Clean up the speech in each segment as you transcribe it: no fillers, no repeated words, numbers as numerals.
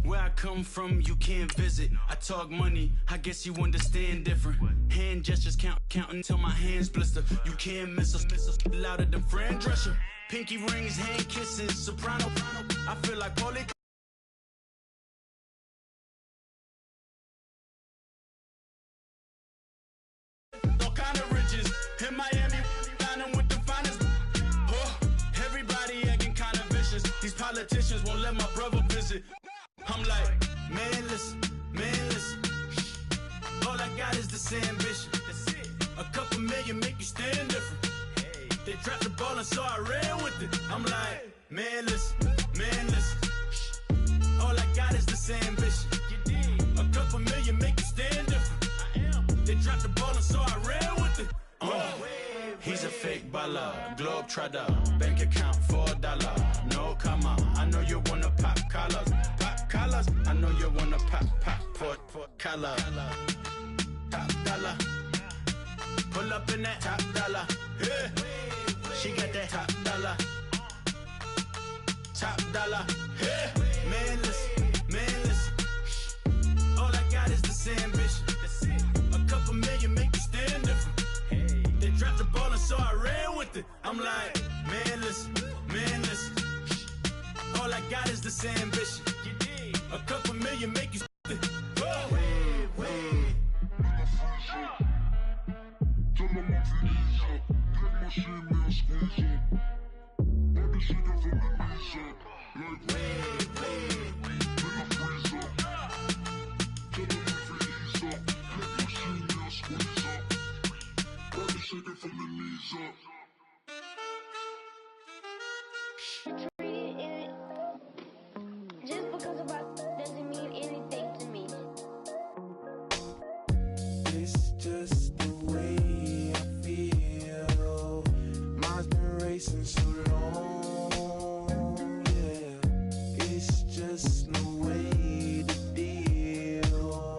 Where I come from, you can't visit. I talk money, I guess you understand different. Hand gestures counting till my hands blister. You can't miss us, louder than Fran Drescher. Pinky rings, hand kisses, soprano. I feel like Paulie. All kind of riches in Miami, dining with the finest. Everybody acting kind of vicious. These politicians won't let my brother visit. I'm like, man, listen. All I got is this ambition. A couple million make you stand different. They dropped the ball and so I ran with it. I'm like, man, listen. All I got is this ambition. A couple million make you stand different. They dropped the ball and so I ran with it. He's a fake baller, globe trotter, bank account $4. No, come on, I know you wanna pop collars. I know you wanna pop collar. Top dollar, pull up in that top dollar. Yeah, she got that top dollar. Yeah, man, listen. All I got is this ambition. A couple million make you stand different. They dropped the ball and so I ran with it. I'm like, man, listen. All I got is this ambition. A couple million make you stand different. Just because of us doesn't mean anything to me. It's just the way I feel. Mine's been racing so long, yeah. It's just no way to deal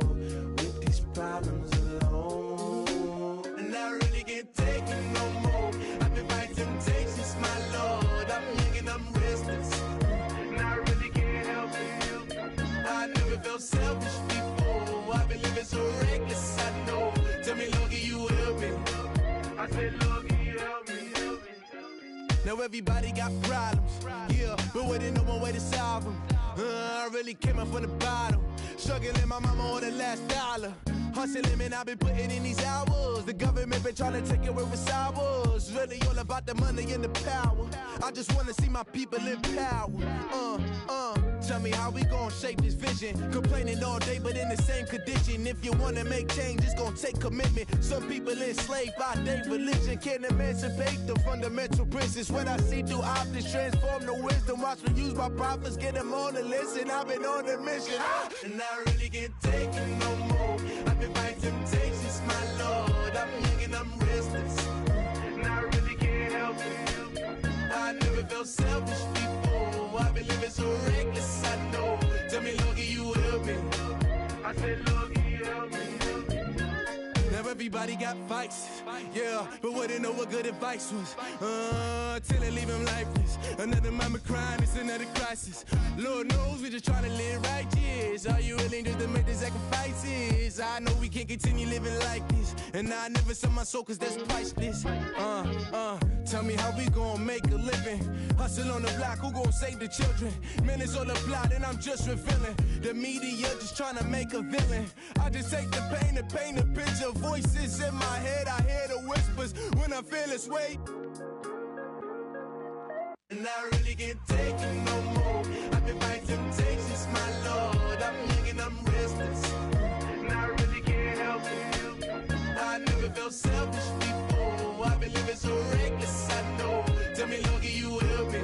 with these problems alone. And I really can't take it no more. I've been fighting temptations, my Lord. I'm young and I'm restless, and I really can't help it. I never felt selfish before. I've been living so reckless, I know. Tell me, Lord, can you help me? I said, Lord, can you help me? Now everybody got problems, yeah, but waiting no more way to solve them. I really came up from the bottom, struggling my mama on the last dollar. Hustling, man, I've been putting in these hours. The government been trying to take away what's ours. Really all about the money and the power. I just wanna see my people in power. Tell me how we gon' shape this vision. Complaining all day, but in the same condition. If you wanna make change, it's gon' take commitment. Some people enslaved by their religion can't emancipate the fundamental principles. What I see through optics transform the wisdom. Watch me use my prophets, get them on the list, and I've been on a mission. And I really can't take it no more. I've been fighting temptations, my Lord. I'm young and I'm restless, and I really can't help it. I never felt selfish before. I've been living so reckless, I know. Tell me, Lord, can you help me? I said, Lord, can you help me? Now everybody got fights, yeah, but wouldn't know what good advice was. Till they leave him lifeless. Another mama crying, it's another crisis. Lord knows we just trying to live right, yes. Are you willing just to make the sacrifices? I know we can't continue living like this, and I never sell my soul cause that's priceless. Tell me how we gon' make a living. Hustle on the block, who gon' save the children? Man, it's all a plot and I'm just revealing. The media just trying to make a villain. I just take the pain and paint a picture. Voices in my head, I hear the whispers when I feel this weight. And I really can't take it no more. I've been fighting temptations, my Lord. I'm young and I'm restless, and I really can't help it. I never felt selfish before. I've been living so reckless, I know. Tell me, Lord, can you help me?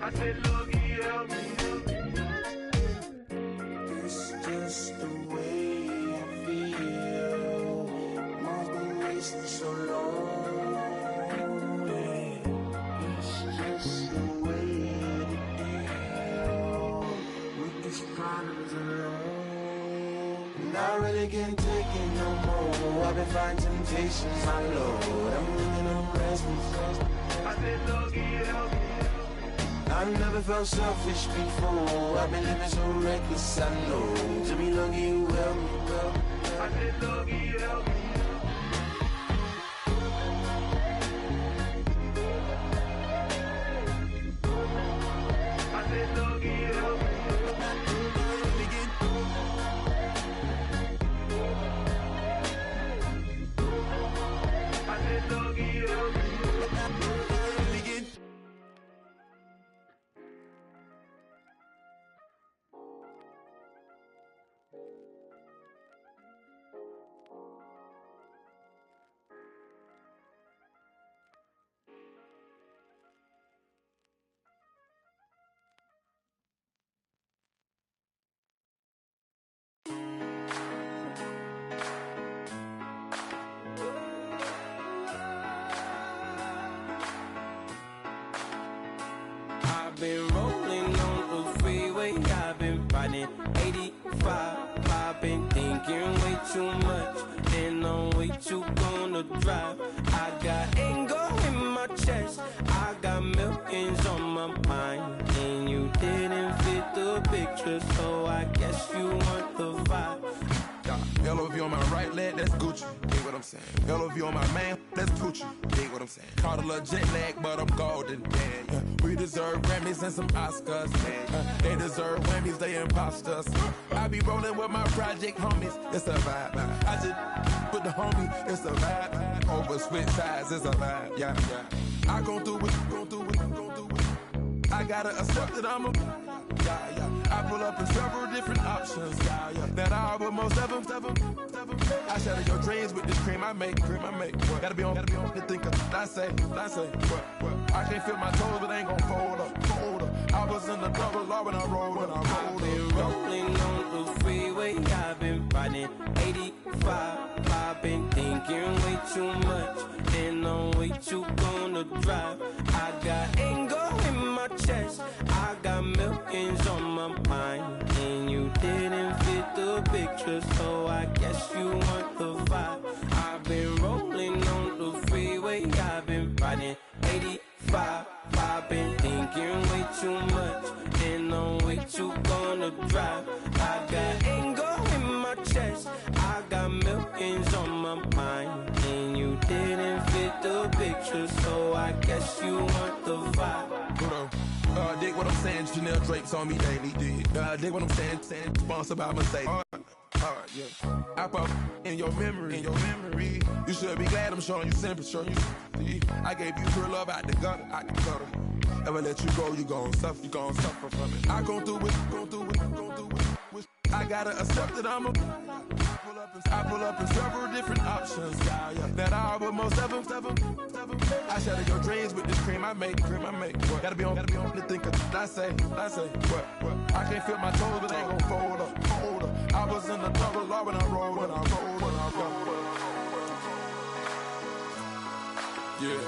I said, Lord, can you help me? It's just the way I feel. Mine's been racing so long. And I really can't take it no more. I've been fighting temptations, my Lord. I'm living on restless. I said, Lord, can you help me? I've never felt selfish before. I've been living so reckless, I know. To be lucky you help me, girl. I said lucky you help me. I said lucky you help me. I said lucky you help me. I've been rolling on the freeway, I've been riding 85. I've been thinking way too much, and I'm way too gonna drive. I got anger in my chest, I got millions on my mind, and you didn't fit the picture, so I guess you want the vibe. Yellow if you on my right leg, that's Gucci. Dig what I'm saying. Yellow if you on my man, that's Gucci. Dig what I'm saying. Caught a little jet lag, but I'm golden. Yeah. We deserve Grammys and some Oscars. They deserve Whammies, they imposters. I be rolling with my project homies. It's a vibe. I just put the homie. It's a vibe. Over switch sides, it's a vibe. Yeah. I gon' do it, gon' do it, gon' do it. I gotta accept that I'm a. Yeah. I pull up in several different options. That I would most ever. I shatter your dreams with this cream I make. What? Gotta be on the thinker. I say. What? I can't feel my toes, but ain't gon' fold up. I was in the double law when I rolled. I've been rolling on the freeway, I've been riding 85. I've been thinking way too much, and I'm way too gonna drive. I got anger in my chest, I got millions on my mind, and you didn't fit the picture, so I guess you want the vibe. I've been rolling on the freeway, I've been riding 85. I've been thinking way too much, and I'm way too gonna drive. I got anger in my chest, I got millions on my mind, and you didn't fit the picture, so I guess you want the vibe. Dig what I'm saying, Chanel drapes on me daily. Dig what I'm saying, sponsored by Mercedes. Alright, yeah. I pop in your memory. You should be glad I'm showing you sympathy. I gave you pure love out the gutter. Ever let you go, you gon' suffer from it. I gon' do it. I gotta accept that I'm a. I pull up in several different options. That I would most ever. I shatter your dreams with this cream I make. What? Gotta be on the thinker. I say. What? I can't feel my toes, but ain't gon' fold up. I was in the double law when I rolled. Yeah.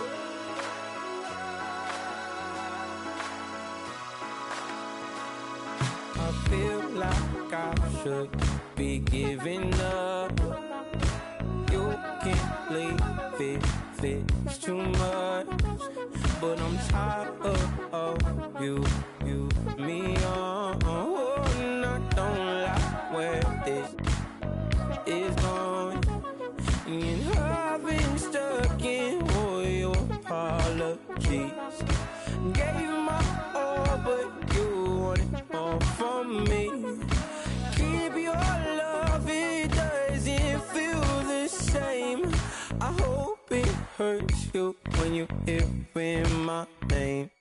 I feel like I should be giving up. You can't leave it's too much. But I'm tired of you, me on. And I don't like where this is going. And I've been stuck in all your apologies. Gave my all, but you wanted more from me. Keep your love, it doesn't feel the same. I hope it hurts you when you hear my name.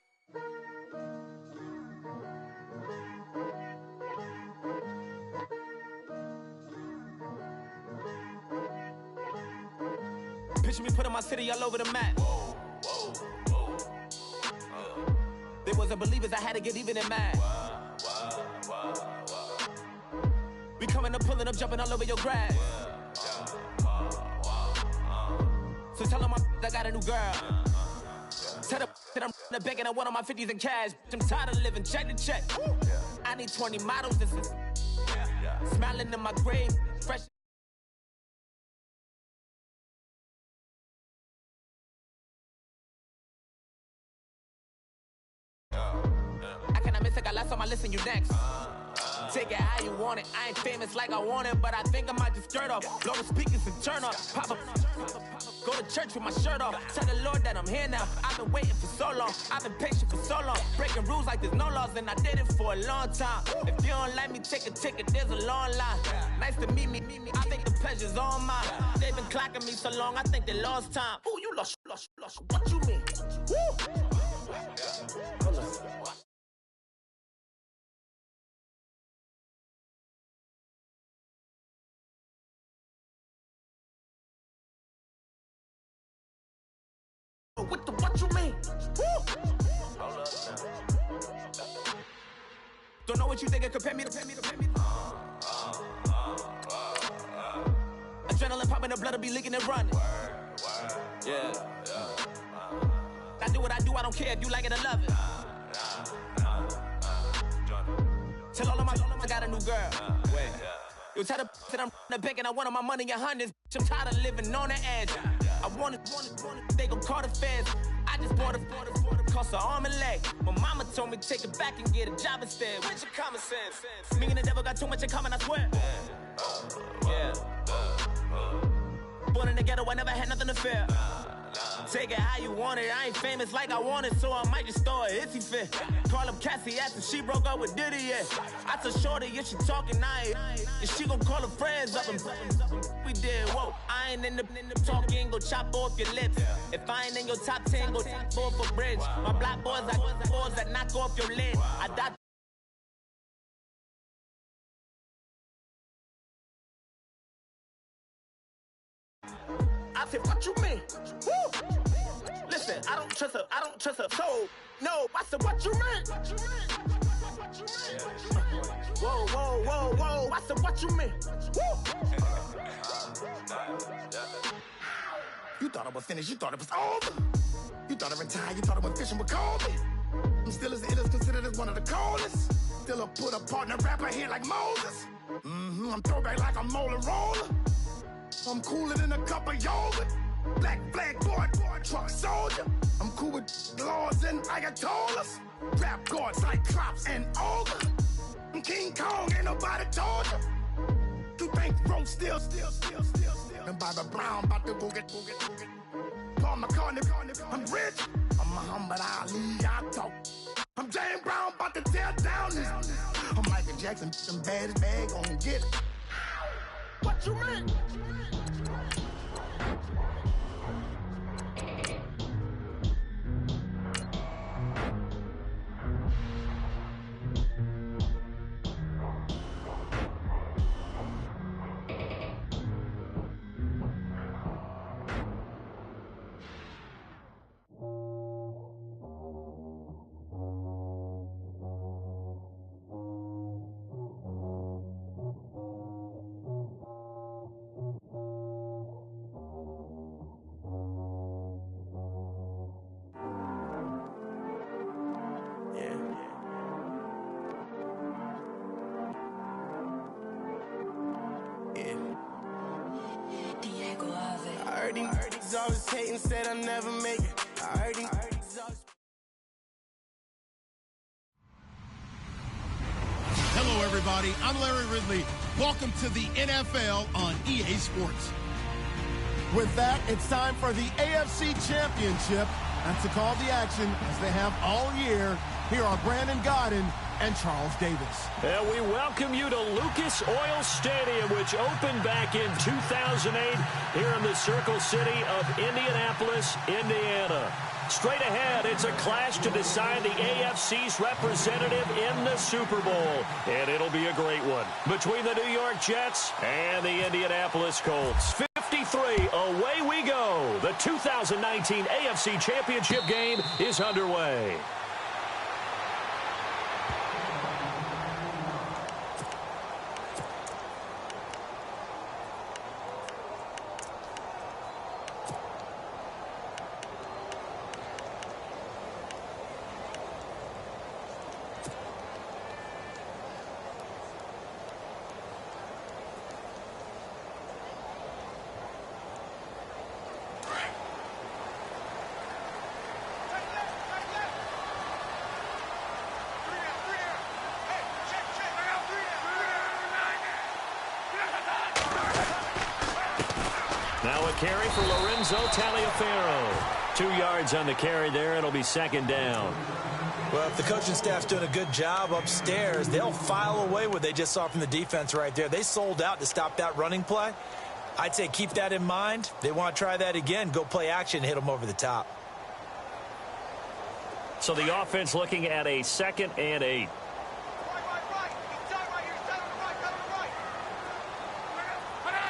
Picture me putting my city all over the map. They wasn't believers, I had to get even and mad. We coming up, pulling up, jumping all over your grass. So tell them I got a new girl. Tell them that I'm the bank and I want all my 50s in cash. I'm tired of living check to check. I need 20 models, this is smiling in my grave, fresh. got less on my list and you next. Take it how you want it. I ain't famous like I want it, but I think I might just skirt off. Blow the speakers and turn up. Pop up. Go to church with my shirt off. Tell the Lord that I'm here now. I've been waiting for so long. I've been patient for so long. Breaking rules like there's no laws, and I did it for a long time. If you don't like me, take a ticket. There's a long line. Nice to meet me. I think the pleasure's all mine. They've been clocking me so long, I think they lost time. Ooh, you lost. What you mean? Woo! What you mean? Woo! Don't know what you think it compare me to. Adrenaline popping, the blood will be leaking and running. Yeah. I do what I do, I don't care if you like it or love it. Tell all of my I got a new girl. Wait. You tell the that I'm the bank and I want all my money in hundreds. I'm tired of living on the edge. I want it, they gon' call the feds. I just bought a cost an arm and leg. My mama told me take it back and get a job instead. Where's your common sense? Me and the devil got too much in common, I swear. Yeah. Born in the ghetto, I never had nothing to fear. Take it how you want it. I ain't famous like I want it, so I might just throw a hissy fit. Call up Cassie after she broke up with Diddy, yeah. I told Shorty if she talking, if she gon' call her friends up and we did, whoa. I ain't in the talking, go chop off your lips. If I ain't in your top 10, go top off a bridge. My black boys, I got boys that knock off your lid. I died. I said, what you mean? Woo! Listen, I don't trust her soul. No, I said, what you mean? Whoa, I said, what you mean? Woo! You thought I was finished, you thought it was over. You thought I retired, you thought I went fishing with Kobe. I'm still as ill as considered as one of the coldest. Still a put a partner rapper here like Moses. I'm throwback like a molar roller. I'm cooler than a cup of yogurt. Black flag boy, truck soldier. I'm cool with laws and ayatollahs. Rap gods like Klops and Olga. I'm King Kong, ain't nobody told you. You think Rome still. And Bobby Brown about to go get. Paul McCartney, I'm rich. I'm Muhammad Ali, I talk. I'm James Brown, about to tear down this. I'm Michael Jackson, some bad as bag, gonna get it. What you mean? Always hating, said I never make it. I heard he Hello, everybody. I'm Larry Ridley. Welcome to the NFL on EA Sports. With that, it's time for the AFC Championship. And to call the action, as they have all year, here are Brandon Godden and Charles Davis. And we welcome you to Lucas Oil Stadium, which opened back in 2008 here in the Circle City of Indianapolis, Indiana. Straight ahead, it's a clash to decide the AFC's representative in the Super Bowl. And it'll be a great one between the New York Jets and the Indianapolis Colts. 53, away we go. The 2019 AFC Championship game is underway. carry for Lorenzo Taliaferro. 2 yards on the carry there. It'll be second down. Well, if the coaching staff's doing a good job upstairs, they'll file away what they just saw from the defense right there. They sold out to stop that running play. I'd say keep that in mind. They want to try that again. Go play action, hit them over the top. So the offense looking at a 2nd and 8.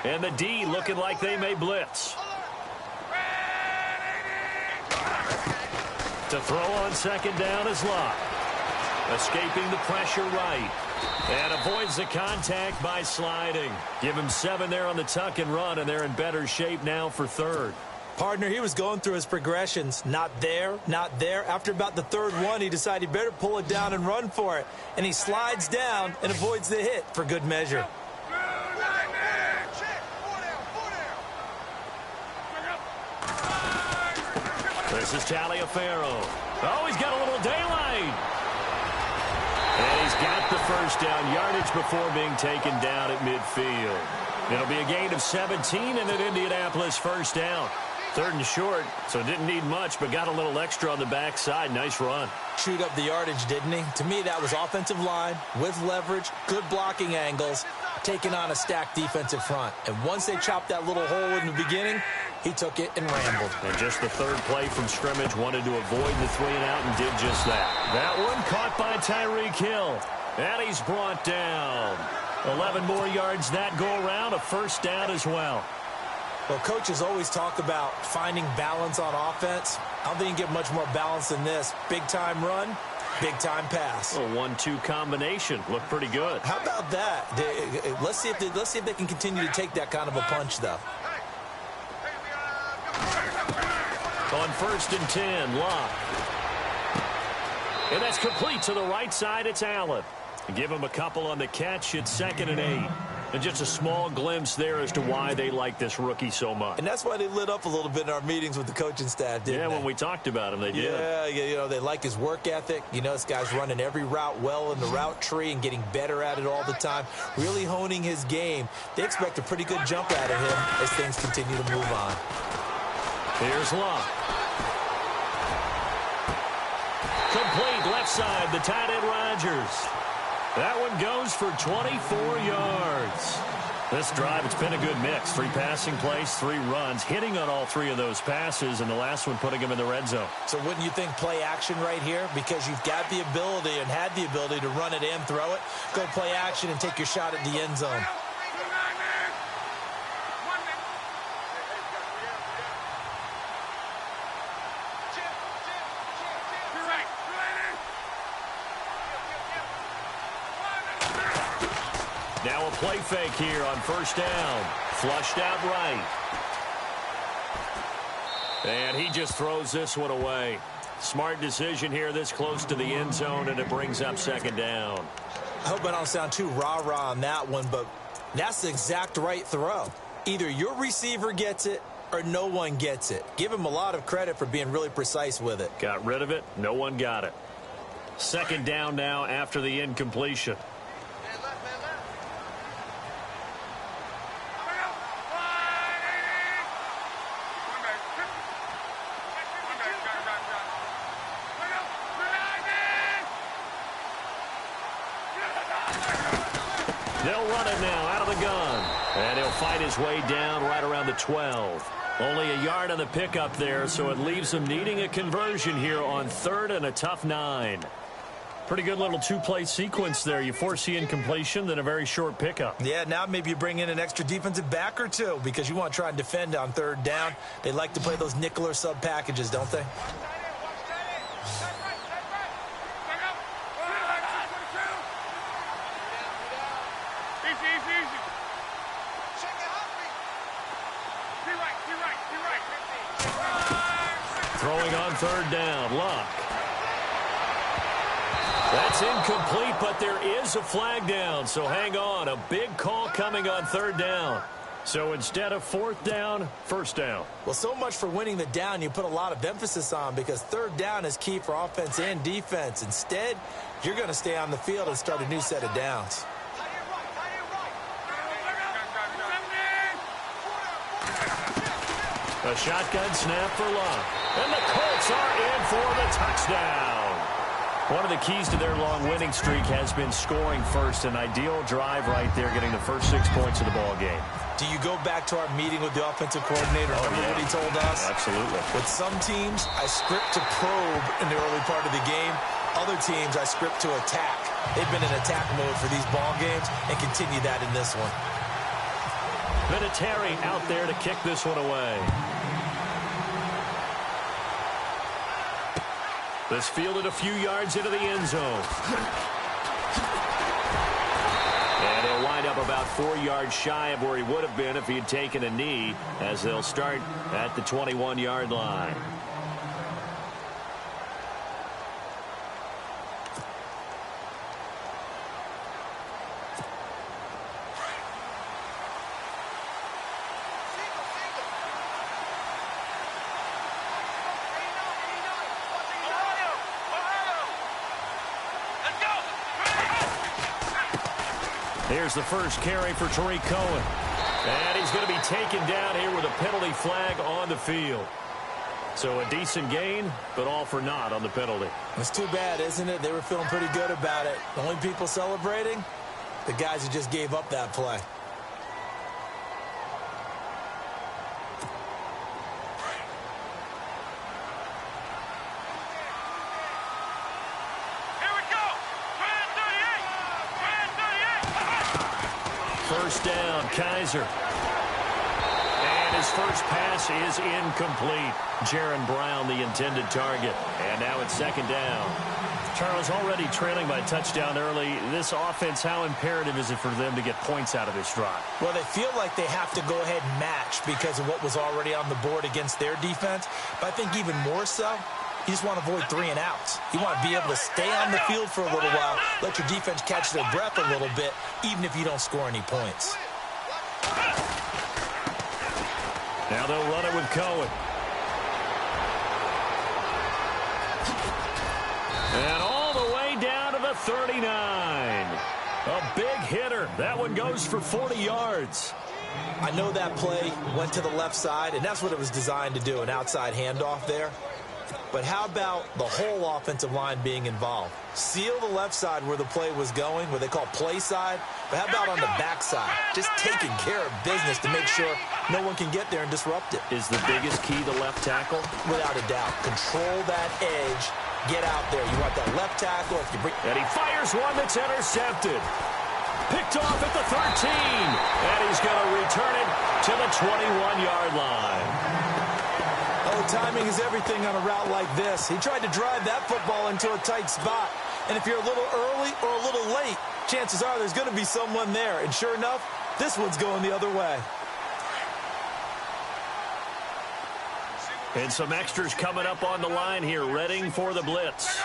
And the D looking like they may blitz. To throw on second down is Locke. Escaping the pressure right. And avoids the contact by sliding. Give him 7 there on the tuck and run, and they're in better shape now for third. Partner, he was going through his progressions. Not there, not there. After about the third one, he decided he better pull it down and run for it. And he slides down and avoids the hit for good measure. This is Taliaferro. Oh, he's got a little daylight. And he's got the first down yardage before being taken down at midfield. It'll be a gain of 17 and an Indianapolis first down. 3rd and short, so didn't need much, but got a little extra on the backside. Nice run. Chewed up the yardage, didn't he? To me, that was offensive line with leverage, good blocking angles, taking on a stacked defensive front. And once they chopped that little hole in the beginning, he took it and rambled. And just the 3rd play from scrimmage, wanted to avoid the 3 and out and did just that. That one caught by Tyreek Hill. And he's brought down. 11 more yards that go around, a first down as well. Well, coaches always talk about finding balance on offense. I don't think you can get much more balance than this. Big-time run, big-time pass. A 1-2 combination. Looked pretty good. How about that? Let's see if they can continue to take that kind of a punch, though. On 1st and 10, Locke. And that's complete to the right side. It's Allen. Give him a couple on the catch. It's 2nd and 8. And just a small glimpse there as to why they like this rookie so much. And that's why they lit up a little bit in our meetings with the coaching staff, didn't they? Yeah, when we talked about him, they did. Yeah, you know, they like his work ethic. You know, this guy's running every route well in the route tree and getting better at it all the time, really honing his game. They expect a pretty good jump out of him as things continue to move on. Here's Locke. Complete left side, the tight end Rodgers. That one goes for 24 yards. This drive, it's been a good mix. 3 passing plays, 3 runs, hitting on all 3 of those passes, and the last one putting him in the red zone. So wouldn't you think play action right here? Because you've got the ability and had the ability to run it and throw it. Go play action and take your shot at the end zone. Now a play fake here on first down. Flushed out right. And he just throws this one away. Smart decision here this close to the end zone, and it brings up 2nd down. I hope I don't sound too rah-rah on that one, but that's the exact right throw. Either your receiver gets it or no one gets it. Give him a lot of credit for being really precise with it. Got rid of it. No one got it. 2nd down now after the incompletion. They'll run it now out of the gun. And he'll fight his way down right around the 12. Only a yard on the pickup there, so it leaves him needing a conversion here on 3rd and a tough 9. Pretty good little 2-play sequence there. You force the incompletion, then a very short pickup. Yeah, now maybe you bring in an extra defensive back or 2 because you want to try and defend on 3rd down. They like to play those nickel or sub packages, don't they? Throwing on 3rd down, Locke. That's incomplete, but there is a flag down, so hang on. A big call coming on 3rd down. So instead of 4th down, 1st down. Well, so much for winning the down you put a lot of emphasis on because 3rd down is key for offense and defense. Instead, you're going to stay on the field and start a new set of downs. A shotgun snap for Love. And the Colts are in for the touchdown. One of the keys to their long winning streak has been scoring first. An ideal drive right there, getting the first 6 points of the ball game. Do you go back to our meeting with the offensive coordinator? Remember what he told us? Absolutely. With some teams, I script to probe in the early part of the game. Other teams, I script to attack. They've been in attack mode for these ball games and continue that in this one. Vinatieri out there to kick this one away. This fielded a few yards into the end zone. And he'll wind up about 4 yards shy of where he would have been if he had taken a knee, as they'll start at the 21-yard line. Here's the first carry for Tariq Cohen. And he's going to be taken down here with a penalty flag on the field. So a decent gain, but all for naught on the penalty. It's too bad, isn't it? They were feeling pretty good about it. The only people celebrating, the guys who just gave up that play. First down, Kaiser. And his first pass is incomplete. Jaron Brown, the intended target. And now it's second down. Charles, already trailing by a touchdown early. This offense, how imperative is it for them to get points out of this drive? Well, they feel like they have to go ahead and match because of what was already on the board against their defense. But I think even more so, you just want to avoid 3 and outs. You want to be able to stay on the field for a little while, let your defense catch their breath a little bit, even if you don't score any points. Now they'll run it with Cohen. And all the way down to the 39. A big hitter. That one goes for 40 yards. I know that play went to the left side, and that's what it was designed to do, an outside handoff there. But how about the whole offensive line being involved? Seal the left side where the play was going, what they call play side. But how about on the back side? Just taking care of business to make sure no one can get there and disrupt it. Is the biggest key the left tackle? Without a doubt. Control that edge. Get out there. You want that left tackle. If you bring... And he fires one that's intercepted. Picked off at the 13. And he's going to return it to the 21-yard line. Oh, timing is everything on a route like this. He tried to drive that football into a tight spot. And if you're a little early or a little late, chances are there's going to be someone there. And sure enough, this one's going the other way. And some extras coming up on the line here, readying for the blitz.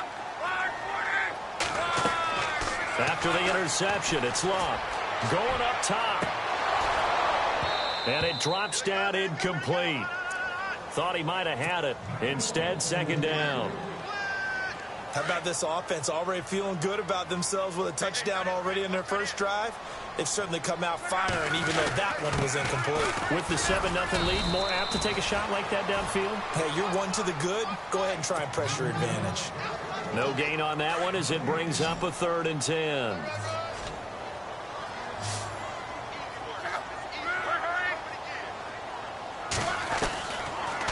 After the interception, it's Love going up top. And it drops down incomplete. Thought he might have had it. Instead, second down. How about this offense already feeling good about themselves with a touchdown already in their first drive? They've certainly come out firing, even though that one was incomplete. With the 7-0 lead, more apt to take a shot like that downfield? Hey, you're one to the good. Go ahead and try and pressure advantage. No gain on that one as it brings up a 3rd and 10.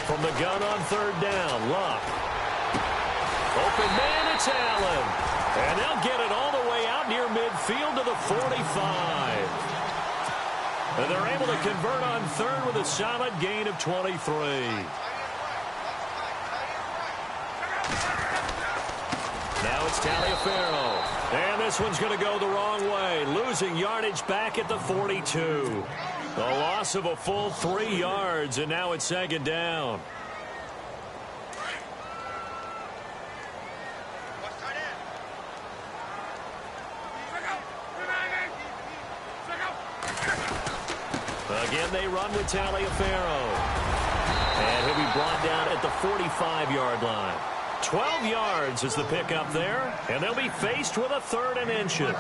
From the gun on 3rd down, Love. Open man, it's Allen. And they'll get it all the way out near midfield to the 45. And they're able to convert on 3rd with a solid gain of 23. Now it's Taliaferro. And this one's going to go the wrong way, losing yardage back at the 42. A loss of a full 3 yards, and now it's 2nd down. Again, they run with Taliaferro. And he'll be brought down at the 45-yard line. 12 yards is the pickup there, and they'll be faced with a 3rd and inches.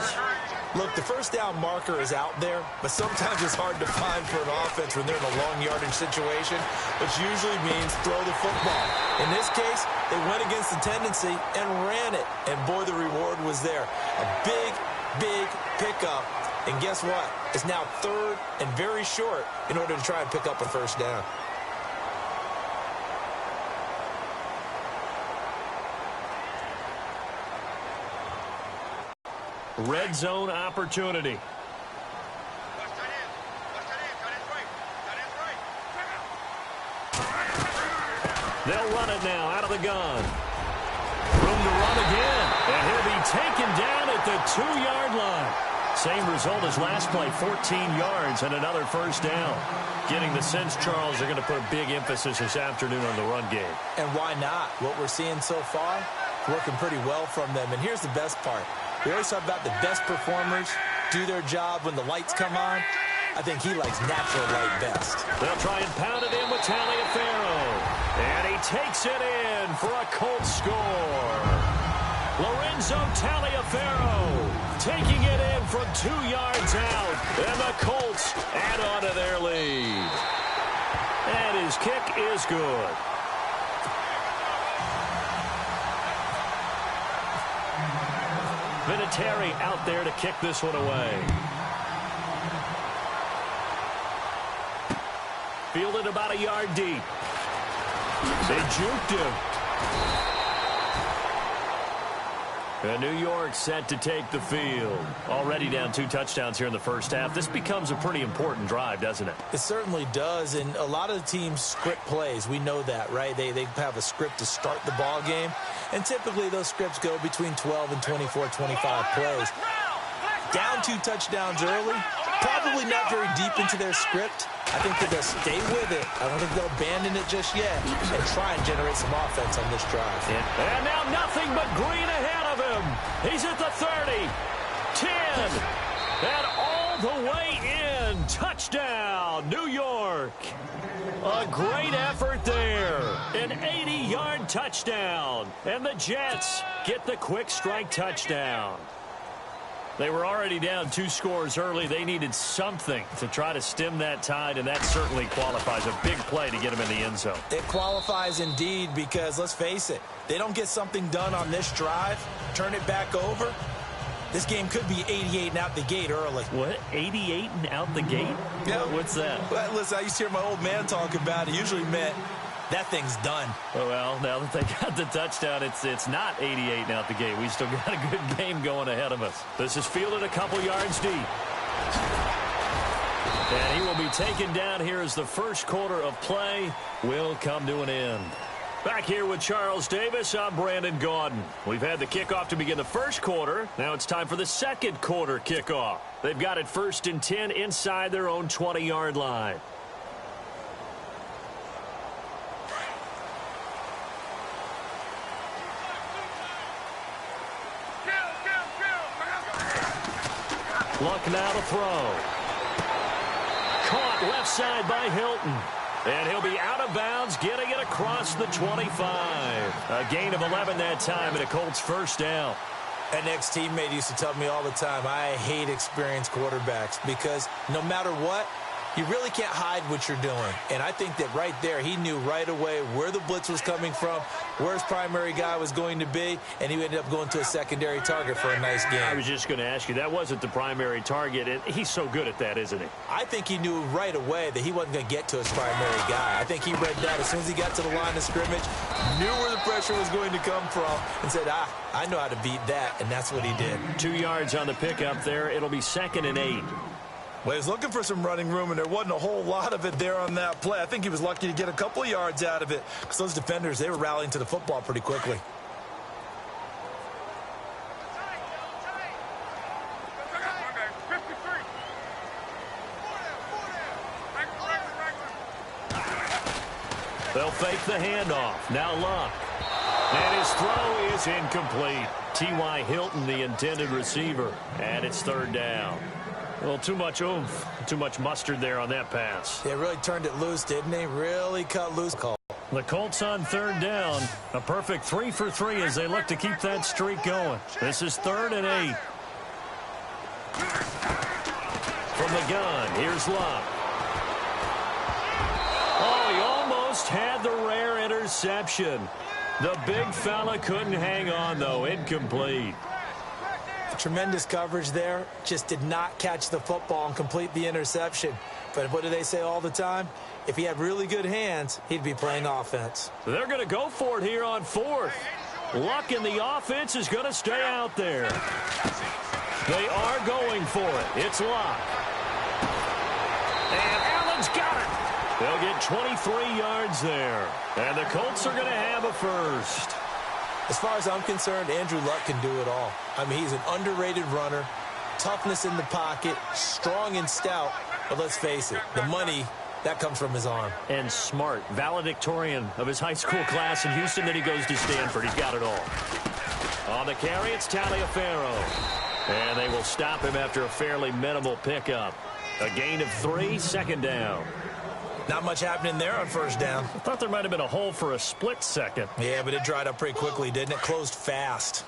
Look, the first down marker is out there, but sometimes it's hard to find for an offense when they're in a long yardage situation, which usually means throw the football. In this case, they went against the tendency and ran it, and boy, the reward was there. A big, big pickup, and guess what? It's now third and very short in order to try and pick up a first down. Red zone opportunity. They'll run it now out of the gun. Room to run again. And he'll be taken down at the 2-yard line. Same result as last play, 14 yards and another first down. Getting the sense, Charles, they're going to put a big emphasis this afternoon on the run game. And why not? What we're seeing so far, working pretty well from them. And here's the best part. We always talk about the best performers do their job when the lights come on. I think he likes natural light best. They'll try and pound it in with Taliaferro. And he takes it in for a Colts score. Lorenzo Taliaferro taking it in from 2 yards out. And the Colts add on to their lead. And his kick is good. Vinatieri out there to kick this one away. Fielded about a yard deep. They juked him. And New York set to take the field. Already down 2 touchdowns here in the first half. This becomes a pretty important drive, doesn't it? It certainly does, and a lot of the teams script plays. We know that, right? They have a script to start the ball game, and typically those scripts go between 12 and 24, 25 plays. Down 2 touchdowns early, probably not very deep into their script. I think that they'll stay with it. I don't think they'll abandon it just yet and try and generate some offense on this drive. And now nothing but green ahead of him. He's at the 30, 10, and all the way in. Touchdown, New York. A great effort there. An 80-yard touchdown. And the Jets get the quick strike touchdown. They were already down 2 scores early. They needed something to try to stem that tide, and that certainly qualifies. A big play to get them in the end zone. It qualifies indeed because, let's face it, they don't get something done on this drive, turn it back over, this game could be 88 and out the gate early. What? 88 and out the gate? Yeah. What's that? Well, listen, I used to hear my old man talk about it. It usually meant that thing's done. Well, now that they got the touchdown, it's not 88 and out the gate. We still got a good game going ahead of us. This is fielded a couple yards deep. And he will be taken down here as the first quarter of play will come to an end. Back here with Charles Davis, I'm Brandon Gaudin. We've had the kickoff to begin the first quarter. Now it's time for the second quarter kickoff. They've got it 1st and 10 inside their own 20-yard line. Luck now to throw. Caught left side by Hilton. And he'll be out of bounds, getting it across the 25. A gain of 11 that time, and a Colts first down. An ex-teammate used to tell me all the time, I hate experienced quarterbacks because no matter what, you really can't hide what you're doing. And I think that right there, he knew right away where the blitz was coming from, where his primary guy was going to be, and he ended up going to a secondary target for a nice game. I was just going to ask you, that wasn't the primary target, and he's so good at that, isn't he? I think he knew right away that he wasn't going to get to his primary guy. I think he read that as soon as he got to the line of scrimmage, knew where the pressure was going to come from, and said, I know how to beat that, and that's what he did. 2 yards on the pickup there. It'll be 2nd and 8. Well, he was looking for some running room, and there wasn't a whole lot of it there on that play. I think he was lucky to get a couple of yards out of it because those defenders, they were rallying to the football pretty quickly. They'll fake the handoff. Now Luck. And his throw is incomplete. T.Y. Hilton, the intended receiver. And it's 3rd down. Well, too much oomph, too much mustard there on that pass. They really turned it loose, didn't they? Really cut loose. The Colts on 3rd down. A perfect 3 for 3 as they look to keep that streak going. This is 3rd and 8. From the gun, here's Luck. Oh, he almost had the rare interception. The big fella couldn't hang on, though. Incomplete. Tremendous coverage there. Just did not catch the football and complete the interception. But what do they say all the time? If he had really good hands, he'd be playing offense. They're going to go for it here on fourth. Luck in the offense is going to stay out there. They are going for it. It's Luck. And Allen's got it. They'll get 23 yards there. And the Colts are going to have a first. As far as I'm concerned, Andrew Luck can do it all. I mean, he's an underrated runner, toughness in the pocket, strong and stout. But let's face it, the money, that comes from his arm. And smart, valedictorian of his high school class in Houston. Then he goes to Stanford. He's got it all. On the carry, it's Taliaferro. And they will stop him after a fairly minimal pickup. A gain of 3, second down. Not much happening there on first down. I thought there might have been a hole for a split second. Yeah, but it dried up pretty quickly, didn't it? Closed fast.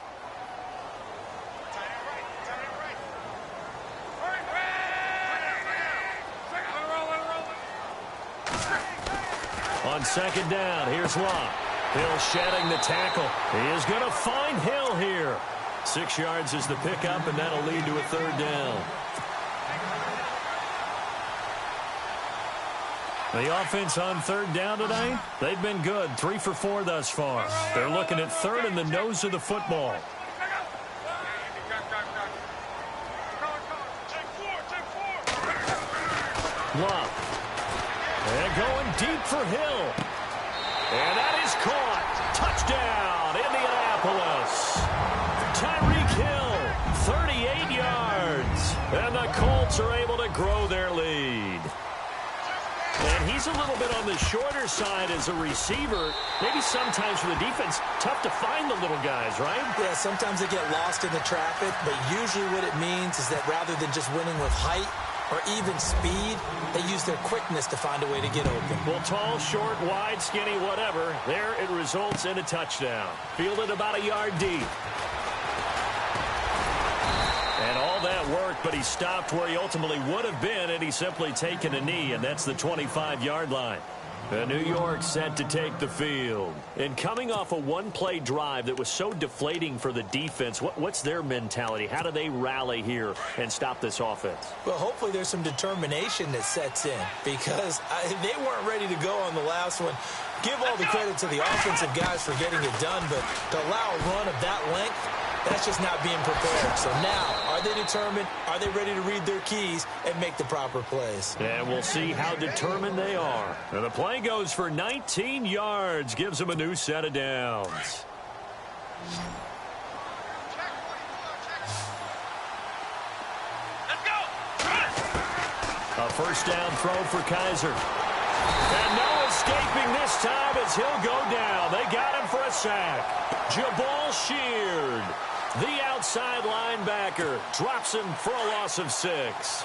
On second down, here's Luck. Hill shedding the tackle. He is going to find Hill here. 6 yards is the pickup, and that'll lead to a third down. The offense on third down today, they've been good. 3 for 4 thus far. They're looking at third in the nose of the football. Luck. And going deep for Hill. And that is caught. Touchdown, Indianapolis. Tyreek Hill, 38 yards. And the Colts are able to grow their lead. And he's a little bit on the shorter side as a receiver. Maybe sometimes for the defense, tough to find the little guys, right? Yeah, sometimes they get lost in the traffic, but usually what it means is that rather than just winning with height or even speed, they use their quickness to find a way to get open. Well, tall, short, wide, skinny, whatever, there it results in a touchdown. Fielded about a yard deep. And all that worked, but he stopped where he ultimately would have been had he simply taken a knee, and that's the 25-yard line. New York set to take the field. And coming off a one-play drive that was so deflating for the defense, what's their mentality? How do they rally here and stop this offense? Well, hopefully there's some determination that sets in because they weren't ready to go on the last one. Give all the credit to the offensive guys for getting it done, but to allow a run of that length, that's just not being prepared. So now, are they determined? Are they ready to read their keys and make the proper plays? And we'll see how determined they are. And the play goes for 19 yards, gives them a new set of downs. A first down throw for Kaiser. And no escaping this time as he'll go down. They got him for a sack. Jabal Sheard, the outside linebacker, drops him for a loss of 6.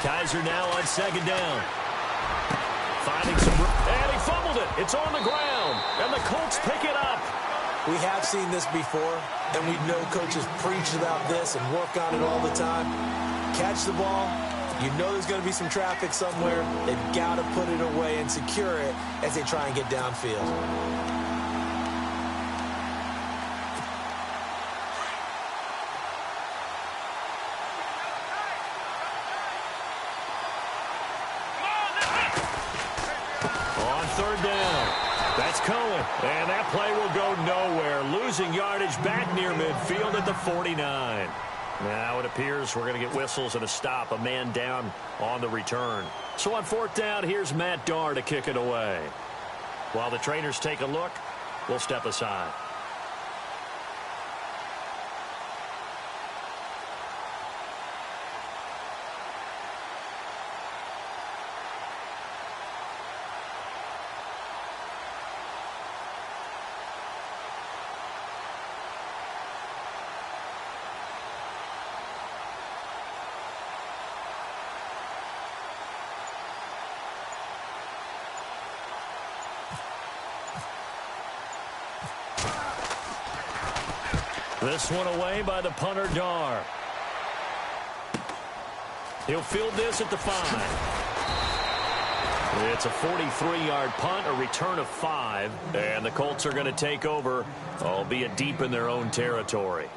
Kaiser now on second down. Finding some room. And he fumbled it. It's on the ground. And the Colts pick it up. We have seen this before, and we know coaches preach about this and work on it all the time. Catch the ball. You know there's going to be some traffic somewhere. They've got to put it away and secure it as they try and get downfield. On third down, that's Cohen. And that play will go nowhere. Losing yardage back near midfield at the 49. Now it appears we're going to get whistles and a stop. A man down on the return. So on fourth down, here's Matt Darr to kick it away. While the trainers take a look, we'll step aside. This one away by the punter, Dar. He'll field this at the 5. It's a 43-yard punt, a return of 5, and the Colts are going to take over, albeit deep in their own territory.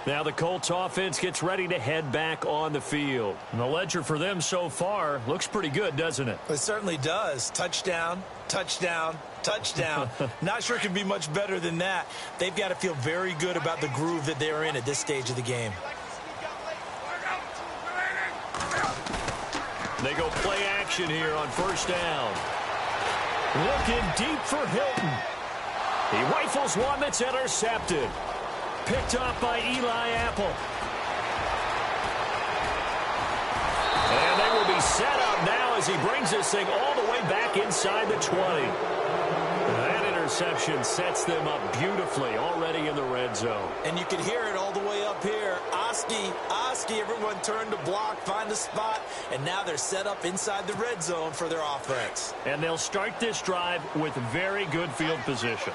Now the Colts offense gets ready to head back on the field. And the ledger for them so far looks pretty good, doesn't it? It certainly does. Touchdown, touchdown, touchdown. Not sure it can be much better than that. They've got to feel very good about the groove that they're in at this stage of the game. They go play action here on first down. Looking deep for Hilton. He rifles one that's intercepted. Picked up by Eli Apple. And they will be set up now as he brings this thing all the way back inside the 20. That interception sets them up beautifully already in the red zone. And you can hear it all the way up here. Oski, everyone turned to block, find a spot, and now they're set up inside the red zone for their offense. And they'll start this drive with very good field position.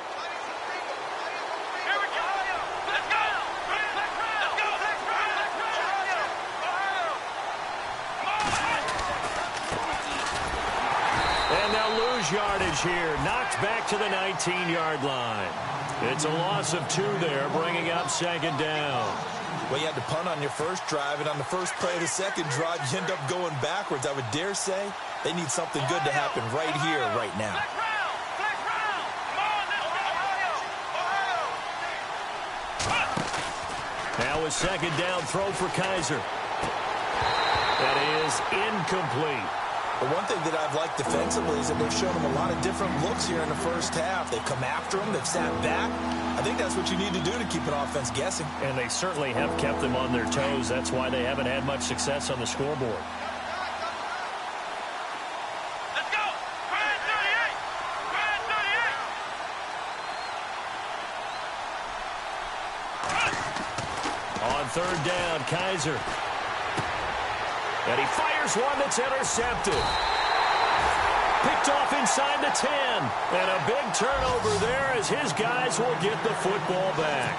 And they'll lose yardage here. Knocked back to the 19-yard line. It's a loss of 2 there, bringing up second down. Well, you had to punt on your first drive, and on the first play of the second drive, you end up going backwards. I would dare say they need something good to happen right here, right now. Now a second down throw for Kaiser. That is incomplete. The one thing that I've liked defensively is that they've shown them a lot of different looks here in the first half. They've come after them. They've sat back. I think that's what you need to do to keep an offense guessing. And they certainly have kept them on their toes. That's why they haven't had much success on the scoreboard. Let's go! Brian 38! Brian 38! On third down, Kaiser. And he fires one that's intercepted. Picked off inside the 10. And a big turnover there as his guys will get the football back.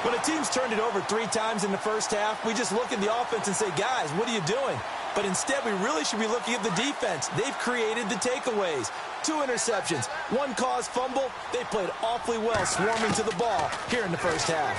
When a team's turned it over 3 times in the first half, we just look at the offense and say, guys, what are you doing? But instead, we really should be looking at the defense. They've created the takeaways. 2 interceptions, 1 caused fumble. They played awfully well swarming to the ball here in the first half.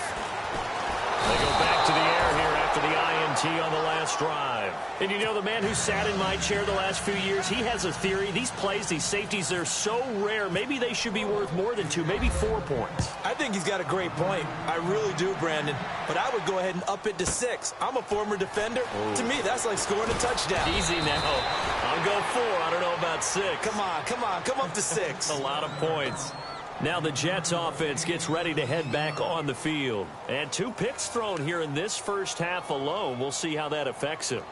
They go back to the air here after the INT on the last drive. And you know, the man who sat in my chair the last few years, he has a theory. These plays, these safeties, they're so rare. Maybe they should be worth more than 2, maybe 4 points. I think he's got a great point. I really do, Brandon. But I would go ahead and up it to 6. I'm a former defender. Ooh. To me, that's like scoring a touchdown. Easy now. I'll go 4. I don't know about 6. Come up to 6. A lot of points. Now the Jets offense gets ready to head back on the field. And 2 picks thrown here in this first half alone. We'll see how that affects him.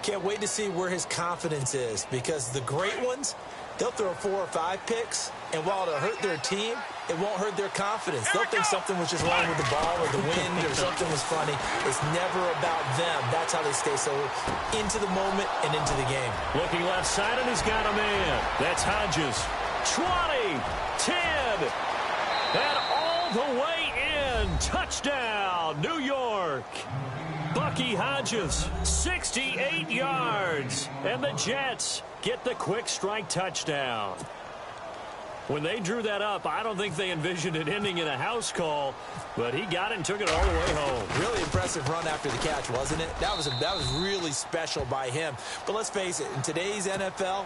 Can't wait to see where his confidence is, because the great ones, they'll throw 4 or 5 picks, and while it'll hurt their team, it won't hurt their confidence. They'll think something was just wrong with the ball or the wind or something was funny. It's never about them. That's how they stay so into the moment and into the game. Looking left side, and he's got a man. That's Hodges. 20, 10, and all the way in. Touchdown, New York. Bucky Hodges, 68 yards. And the Jets get the quick strike touchdown. When they drew that up, I don't think they envisioned it ending in a house call, but he got it and took it all the way home. Really impressive run after the catch, wasn't it? That was really special by him. But let's face it, in today's NFL,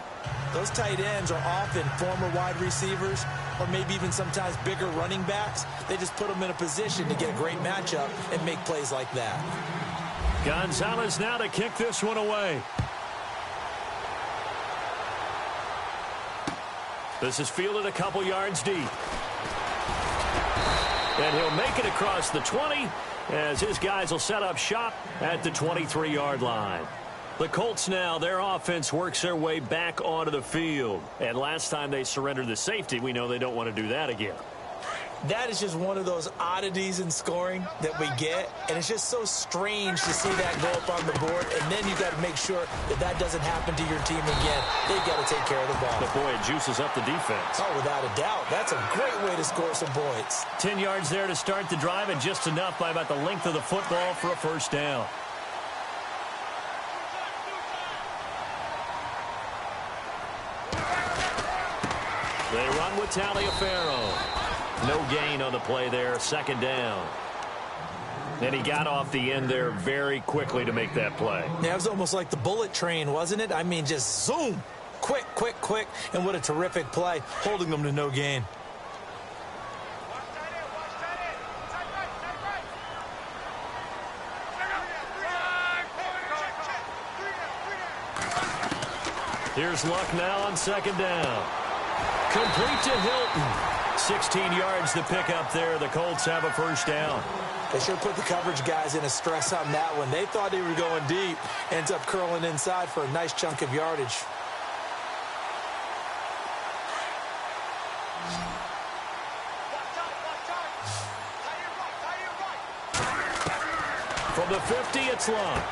those tight ends are often former wide receivers or maybe even sometimes bigger running backs. They just put them in a position to get a great matchup and make plays like that. Gonzalez now to kick this one away. This is fielded a couple yards deep. And he'll make it across the 20 as his guys will set up shop at the 23-yard line. The Colts now, their offense works their way back onto the field. And last time they surrendered the safety, we know they don't want to do that again. That is just one of those oddities in scoring that we get, and it's just so strange to see that go up on the board, and then you got to make sure that that doesn't happen to your team again. They've got to take care of the ball. But boy, it juices up the defense. Oh, without a doubt. That's a great way to score some points. 10 yards there to start the drive, and just enough by about the length of the football for a first down. They run with Taliaferro. No gain on the play there, second down. And he got off the end there very quickly to make that play. Yeah, it was almost like the bullet train, wasn't it? I mean, just zoom. Quick, quick, quick. And what a terrific play, holding them to no gain. Here's Luck now on second down. Complete to Hilton. 16 yards to pick up there. The Colts have a first down. They sure put the coverage guys in a stress on that one. They thought they were going deep. Ends up curling inside for a nice chunk of yardage. From the 50, it's Luck.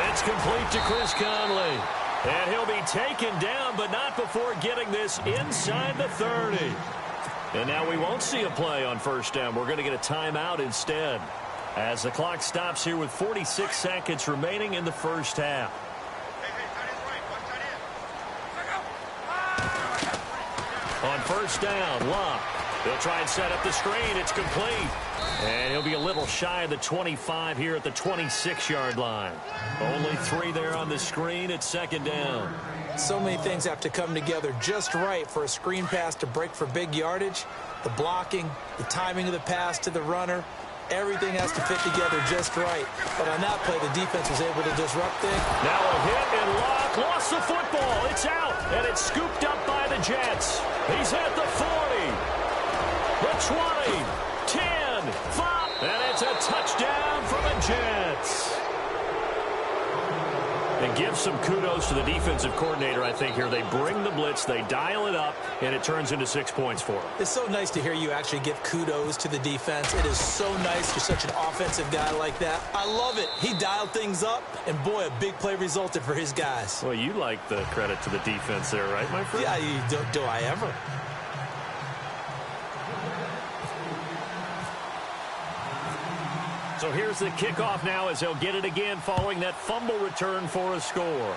It's complete to Chris Conley. And he'll be taken down, but not before getting this inside the 30. And now we won't see a play on first down. We're going to get a timeout instead, as the clock stops here with 46 seconds remaining in the first half. On first down, Luck. They'll try and set up the screen. It's complete. And he'll be a little shy of the 25 here at the 26-yard line. Only 3 there on the screen at second down. So many things have to come together just right for a screen pass to break for big yardage. The blocking, the timing of the pass to the runner, everything has to fit together just right. But on that play, the defense was able to disrupt things. Now a hit, and Luck lost the football. It's out, and it's scooped up by the Jets. He's at the 40, the 20, 10, 5, and it's a touchdown for the Jets. And give some kudos to the defensive coordinator, I think, here. They bring the blitz, they dial it up, and it turns into 6 points for them. It's so nice to hear you actually give kudos to the defense. It is so nice. You're such an offensive guy like that. I love it. He dialed things up, and boy, a big play resulted for his guys. Well, you like the credit to the defense there, right, my friend? Yeah, do I ever? So here's the kickoff now as they'll get it again following that fumble return for a score.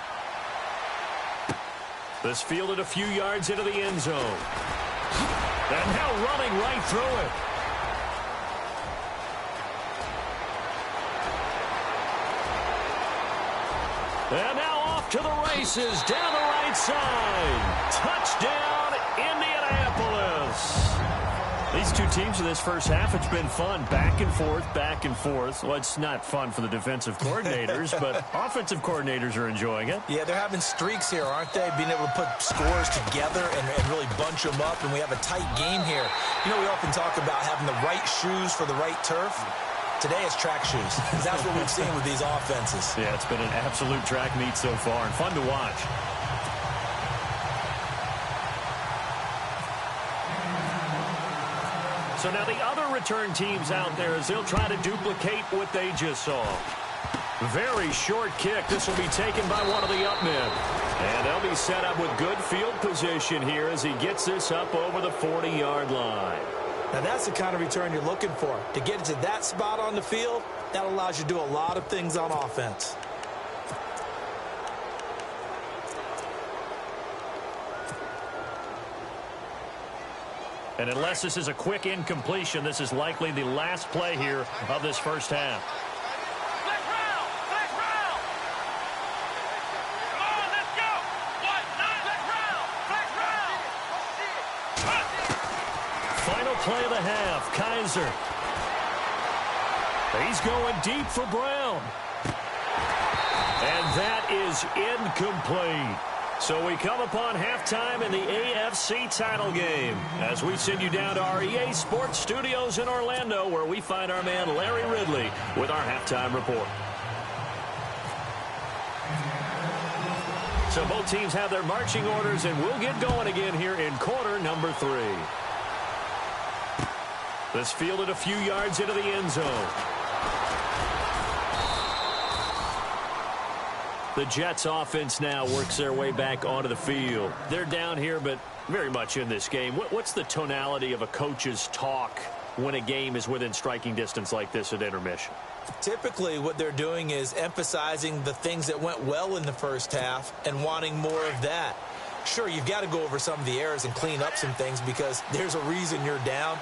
This fielded a few yards into the end zone. And now running right through it. And now off to the races down the right side. Touchdown, Indianapolis. These two teams in this first half, it's been fun. Back and forth, back and forth. Well, it's not fun for the defensive coordinators, but offensive coordinators are enjoying it. Yeah, they're having streaks here, aren't they? Being able to put scores together and really bunch them up, and we have a tight game here. You know, we often talk about having the right shoes for the right turf. Today it's track shoes. That's what we've seen with these offenses. Yeah, it's been an absolute track meet so far, and fun to watch. So now the other return teams out there as they'll try to duplicate what they just saw. Very short kick. This will be taken by one of the up men. And they'll be set up with good field position here as he gets this up over the 40-yard line. Now that's the kind of return you're looking for. To get to that spot on the field, that allows you to do a lot of things on offense. And unless this is a quick incompletion, this is likely the last play here of this first half. Flag round! Flag round! Come on, let's go! What? Flag round! Flag round! Final play of the half, Kaiser. He's going deep for Brown. And that is incomplete. So we come upon halftime in the AFC title game as we send you down to our EA Sports Studios in Orlando, where we find our man Larry Ridley with our halftime report. So both teams have their marching orders, and we'll get going again here in quarter number 3. This fielded a few yards into the end zone. The Jets offense now works their way back onto the field. They're down here, but very much in this game. What's the tonality of a coach's talk when a game is within striking distance like this at intermission? Typically, what they're doing is emphasizing the things that went well in the first half and wanting more of that. Sure, you've got to go over some of the errors and clean up some things because there's a reason you're down.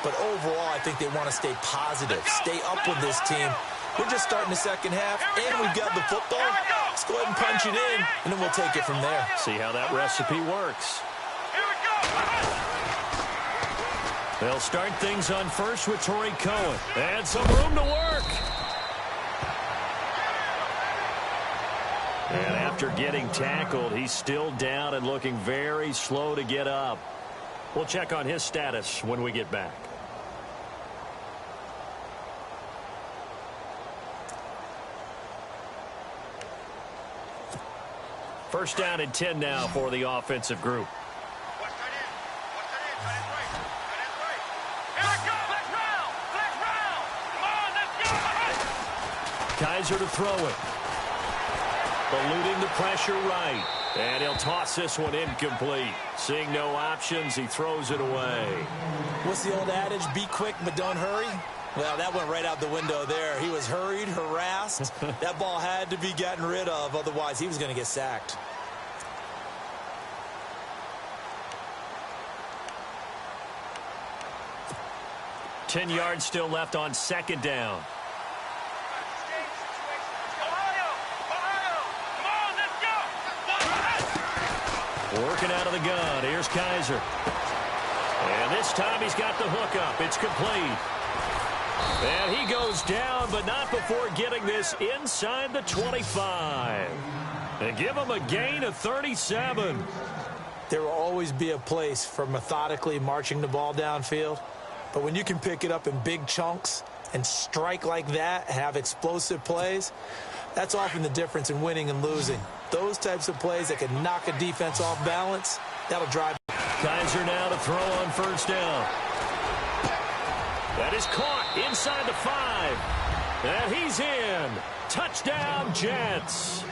But overall, I think they want to stay positive, stay up with this team. We're just starting the second half, and we've got the football. Let's go ahead and punch it in, and then we'll take it from there. See how that recipe works. They'll start things on first with Torrey Cohen. And some room to work. And after getting tackled, he's still down and looking very slow to get up. We'll check on his status when we get back. First down and 10 now for the offensive group. Kaiser to throw it. Eluding the pressure right. And he'll toss this one incomplete. Seeing no options, he throws it away. What's the old adage? Be quick, but don't hurry. Well, that went right out the window there. He was hurried, harassed. That ball had to be gotten rid of. Otherwise, he was going to get sacked. Ten yards still left on second down. Working out of the gun. Here's Kaiser. And this time he's got the hook up. It's complete. And he goes down, but not before getting this inside the 25. And give him a gain of 37. There will always be a place for methodically marching the ball downfield. But when you can pick it up in big chunks and strike like that, have explosive plays, that's often the difference in winning and losing. Those types of plays that can knock a defense off balance, that'll drive. Kaiser now to throw on first down. That is caught inside the 5. And he's in. Touchdown, Jets.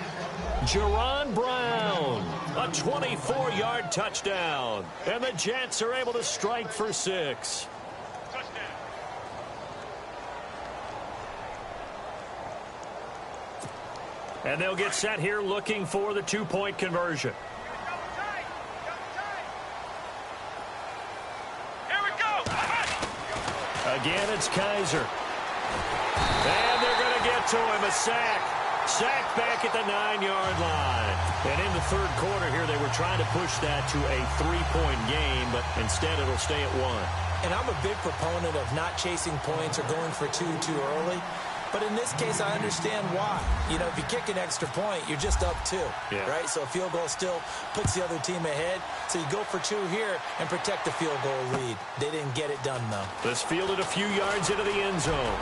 Jerron Brown, a 24-yard touchdown. And the Jets are able to strike for 6. And they'll get set here looking for the 2-point conversion. Here we go. Again, it's Kaiser. And they're going to get to him. A sack. Sack back at the 9-yard line. And in the third quarter here, they were trying to push that to a 3-point game, but instead it'll stay at 1. And I'm a big proponent of not chasing points or going for 2 too early. But in this case, I understand why. You know, if you kick an extra point, you're just up 2, right? So a field goal still puts the other team ahead. So you go for 2 here and protect the field goal lead. They didn't get it done, though. This fielded a few yards into the end zone.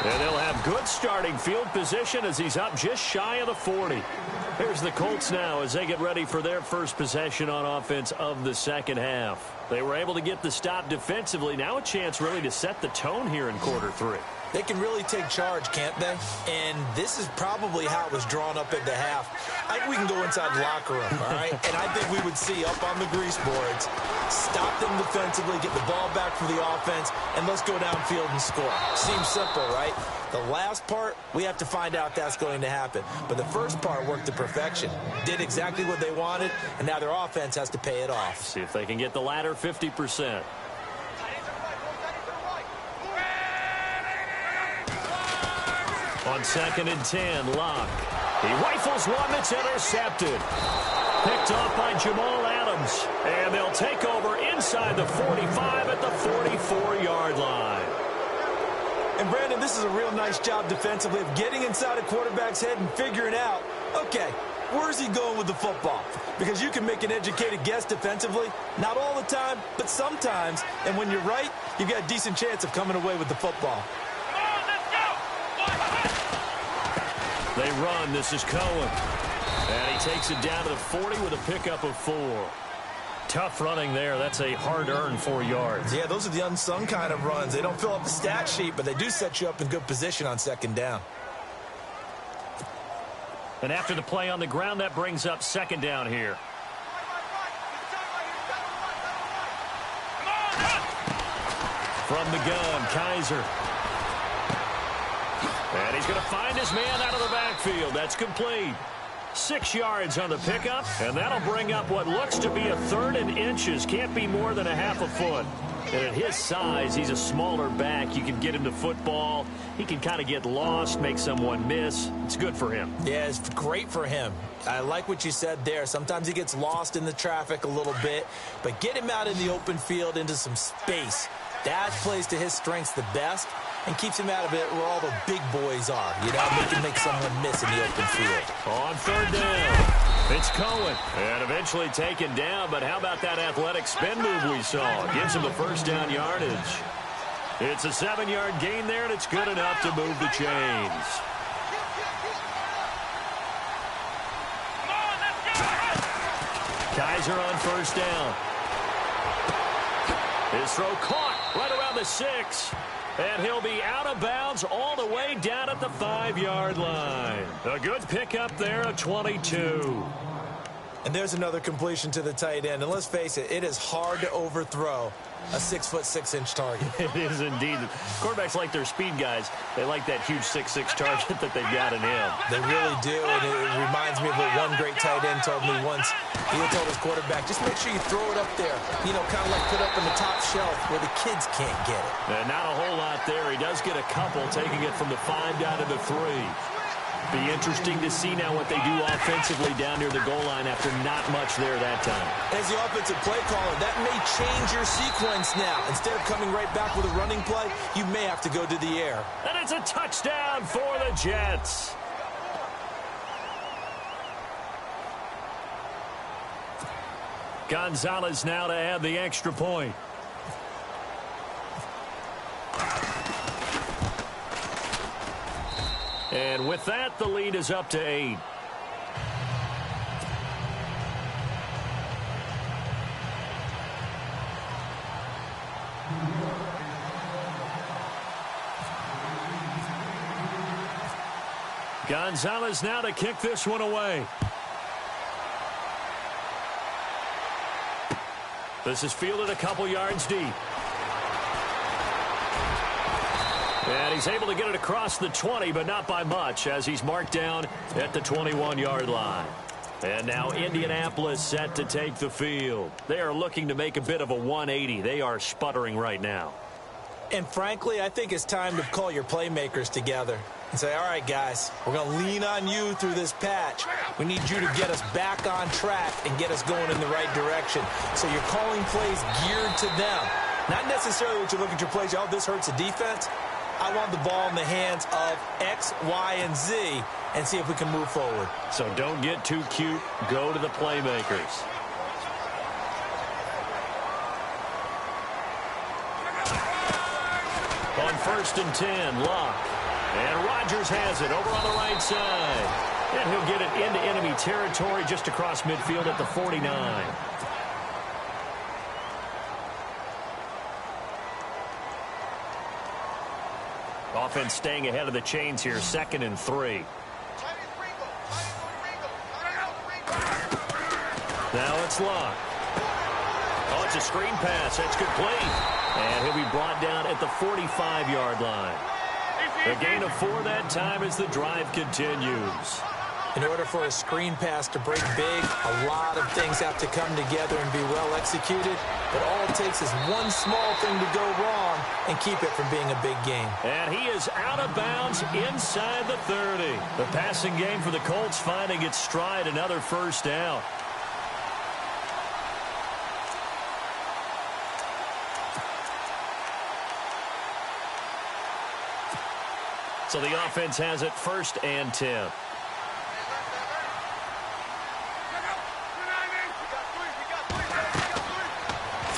And they'll have good starting field position as he's up just shy of the 40. Here's the Colts now as they get ready for their first possession on offense of the second half. They were able to get the stop defensively. Now a chance really to set the tone here in quarter 3. They can really take charge, can't they? And this is probably how it was drawn up at the half. I think we can go inside the locker room, all right? And I think we would see up on the grease boards, stop them defensively, get the ball back for the offense, and let's go downfield and score. Seems simple, right? The last part, we have to find out that's going to happen. But the first part worked to perfection. Did exactly what they wanted, and now their offense has to pay it off. See if they can get the latter 50%. On 2nd and 10, Locke. He rifles one that's intercepted. Picked off by Jamal Adams. And they'll take over inside the 45 at the 44-yard line. And, Brandon, this is a real nice job defensively of getting inside a quarterback's head and figuring out, okay, where's he going with the football? Because you can make an educated guess defensively. Not all the time, but sometimes. And when you're right, you've got a decent chance of coming away with the football. They run. This is Cohen. And he takes it down to the 40 with a pickup of 4. Tough running there. That's a hard-earned 4 yards. Yeah, those are the unsung kind of runs. They don't fill up the stat sheet, but they do set you up in good position on second down. And after the play on the ground, that brings up second down here. From the gun, Kaiser. And he's going to find his man out of the backfield. That's complete. 6 yards on the pickup, and that'll bring up what looks to be a 3rd and inches. Can't be more than a half a foot. And at his size, he's a smaller back. You can get him to football. He can kind of get lost, make someone miss. It's good for him. Yeah, it's great for him. I like what you said there. Sometimes he gets lost in the traffic a little bit, but get him out in the open field into some space. That plays to his strengths the best and keeps him out of it where all the big boys are. You know, they can make someone miss in the open field. On 3rd down, it's Cohen. And eventually taken down, but how about that athletic spin move we saw? Gives him the first down yardage. It's a 7-yard gain there, and it's good enough to move the chains. Kaiser on 1st down. His throw caught right around the 6. And he'll be out of bounds all the way down at the 5-yard line. A good pickup there, a 22. And there's another completion to the tight end. And let's face it, it is hard to overthrow a 6'6" target. It is indeed. Quarterbacks like their speed guys. They like that huge 6'6" target that they've got in him. They really do, and it reminds me of what one great tight end told me once. He told his quarterback, just make sure you throw it up there, you know, kind of like put up in the top shelf where the kids can't get it. And not a whole lot there. He does get a couple, taking it from the 5 down to the 3. Be interesting to see now what they do offensively down near the goal line after not much there that time. As the offensive play caller, that may change your sequence now. Instead of coming right back with a running play, you may have to go to the air. And it's a touchdown for the Jets. Gonzalez now to add the extra point. And with that, the lead is up to 8. Gonzalez now to kick this one away. This is fielded a couple yards deep. And he's able to get it across the 20, but not by much, as he's marked down at the 21-yard line. And now Indianapolis set to take the field. They are looking to make a bit of a 180. They are sputtering right now. And frankly, I think it's time to call your playmakers together and say, all right, guys, we're going to lean on you through this patch. We need you to get us back on track and get us going in the right direction. So you're calling plays geared to them. Not necessarily what you look at your plays, oh, this hurts the defense. I want the ball in the hands of X, Y, and Z and see if we can move forward. So don't get too cute. Go to the playmakers. On 1st and 10, Locke. And Rodgers has it over on the right side. And he'll get it into enemy territory just across midfield at the 49. Offense staying ahead of the chains here, 2nd and 3. Now it's Locke. Oh, it's a screen pass. That's complete. And he'll be brought down at the 45-yard line. A gain of 4 that time as the drive continues. In order for a screen pass to break big, a lot of things have to come together and be well executed. But all it takes is one small thing to go wrong and keep it from being a big game. And he is out of bounds inside the 30. The passing game for the Colts finding its stride, another first down. So the offense has it 1st and 10.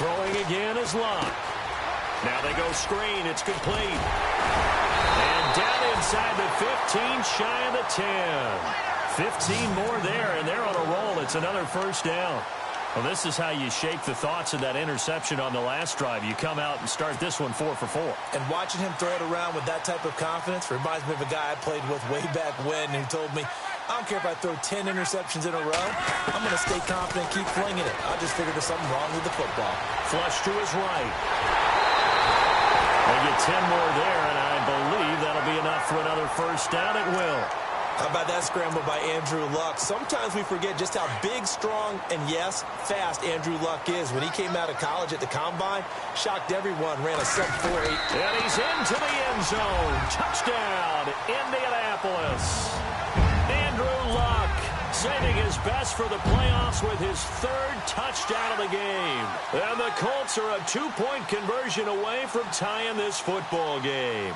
Throwing again is Locke. Now they go screen. It's complete. And down inside the 15, shy of the 10. 15 more there, and they're on a roll. It's another first down. Well, this is how you shake the thoughts of that interception on the last drive. You come out and start this one 4 for 4. And watching him throw it around with that type of confidence reminds me of a guy I played with way back when who told me, I don't care if I throw 10 interceptions in a row. I'm going to stay confident, keep flinging it. I just figured there's something wrong with the football. Flush to his right. They get 10 more there, and I believe that'll be enough for another first down. It will. How about that scramble by Andrew Luck? Sometimes we forget just how big, strong, and, yes, fast Andrew Luck is. When he came out of college at the Combine, shocked everyone, ran a sub-4.8. And he's into the end zone. Touchdown, Indianapolis. Andrew Luck saving his best for the playoffs with his third touchdown of the game. And the Colts are a 2-point conversion away from tying this football game.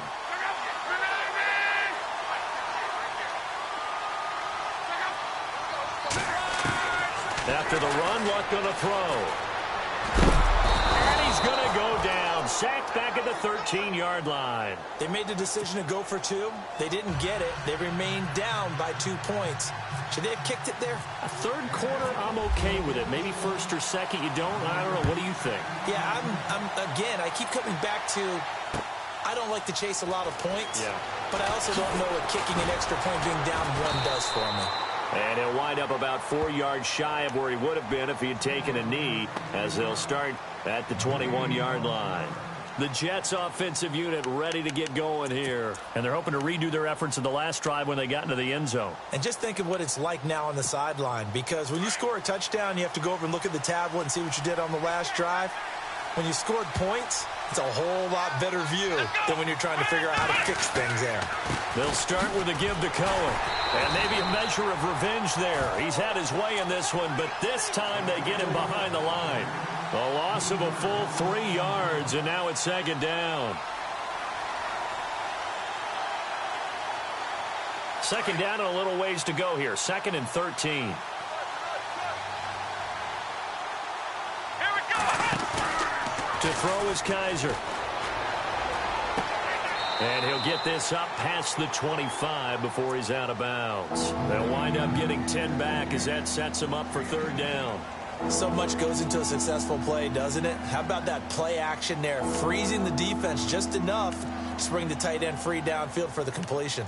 After the run, Luck going to throw. And he's going to go down. Sacked back at the 13-yard line. They made the decision to go for 2. They didn't get it. They remained down by 2 points. Should they have kicked it there? A third quarter, I'm okay with it. Maybe first or second, you don't. I don't know. What do you think? Yeah, again, I keep coming back to I don't like to chase a lot of points. Yeah. But I also don't know what kicking an extra point being down 1 does for me. And he'll wind up about 4 yards shy of where he would have been if he had taken a knee, as they'll start at the 21-yard line. The Jets offensive unit ready to get going here. And they're hoping to redo their efforts in the last drive when they got into the end zone. And just think of what it's like now on the sideline, because when you score a touchdown, you have to go over and look at the tablet and see what you did on the last drive. When you scored points, it's a whole lot better view than when you're trying to figure out how to fix things there. They'll start with a give to Cohen. And maybe a measure of revenge there. He's had his way in this one, but this time they get him behind the line. A loss of a full 3 yards, and now it's second down. Second down and a little ways to go here. 2nd and 13. To throw is Kaiser. And he'll get this up past the 25 before he's out of bounds. They'll wind up getting 10 back as that sets him up for third down. So much goes into a successful play, doesn't it? How about that play action there? Freezing the defense just enough to bring the tight end free downfield for the completion.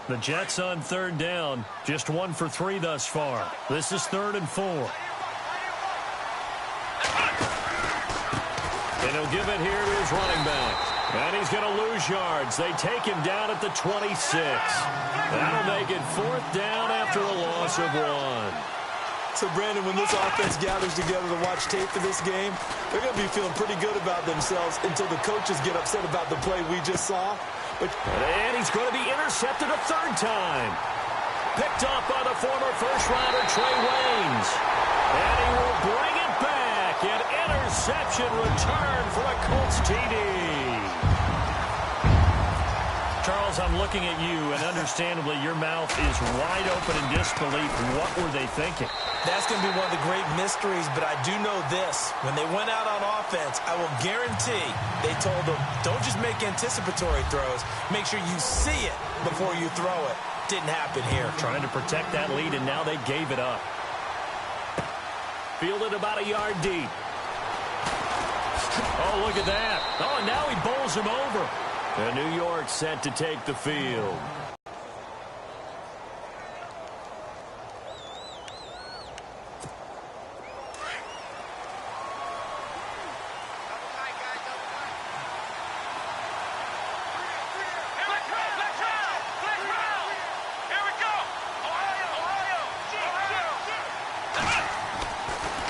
The Jets on third down, just 1 for 3 thus far. This is 3rd and 4. And he'll give it here to his running back. And he's going to lose yards. They take him down at the 26. That'll make it 4th down after a loss of 1. So, Brandon, when this offense gathers together to watch tape for this game, they're going to be feeling pretty good about themselves until the coaches get upset about the play we just saw. And he's going to be intercepted a 3rd time. Picked off by the former first-rounder Trey Waynes. And he will bring it back. An interception return for a Colts TD. Charles, I'm looking at you, and understandably, your mouth is wide open in disbelief. What were they thinking? That's going to be one of the great mysteries, but I do know this. When they went out on offense, I will guarantee they told them, don't just make anticipatory throws. Make sure you see it before you throw it. Didn't happen here. Trying to protect that lead, and now they gave it up. Fielded about a yard deep. Oh, look at that. Oh, and now he bowls him over. And New York set to take the field.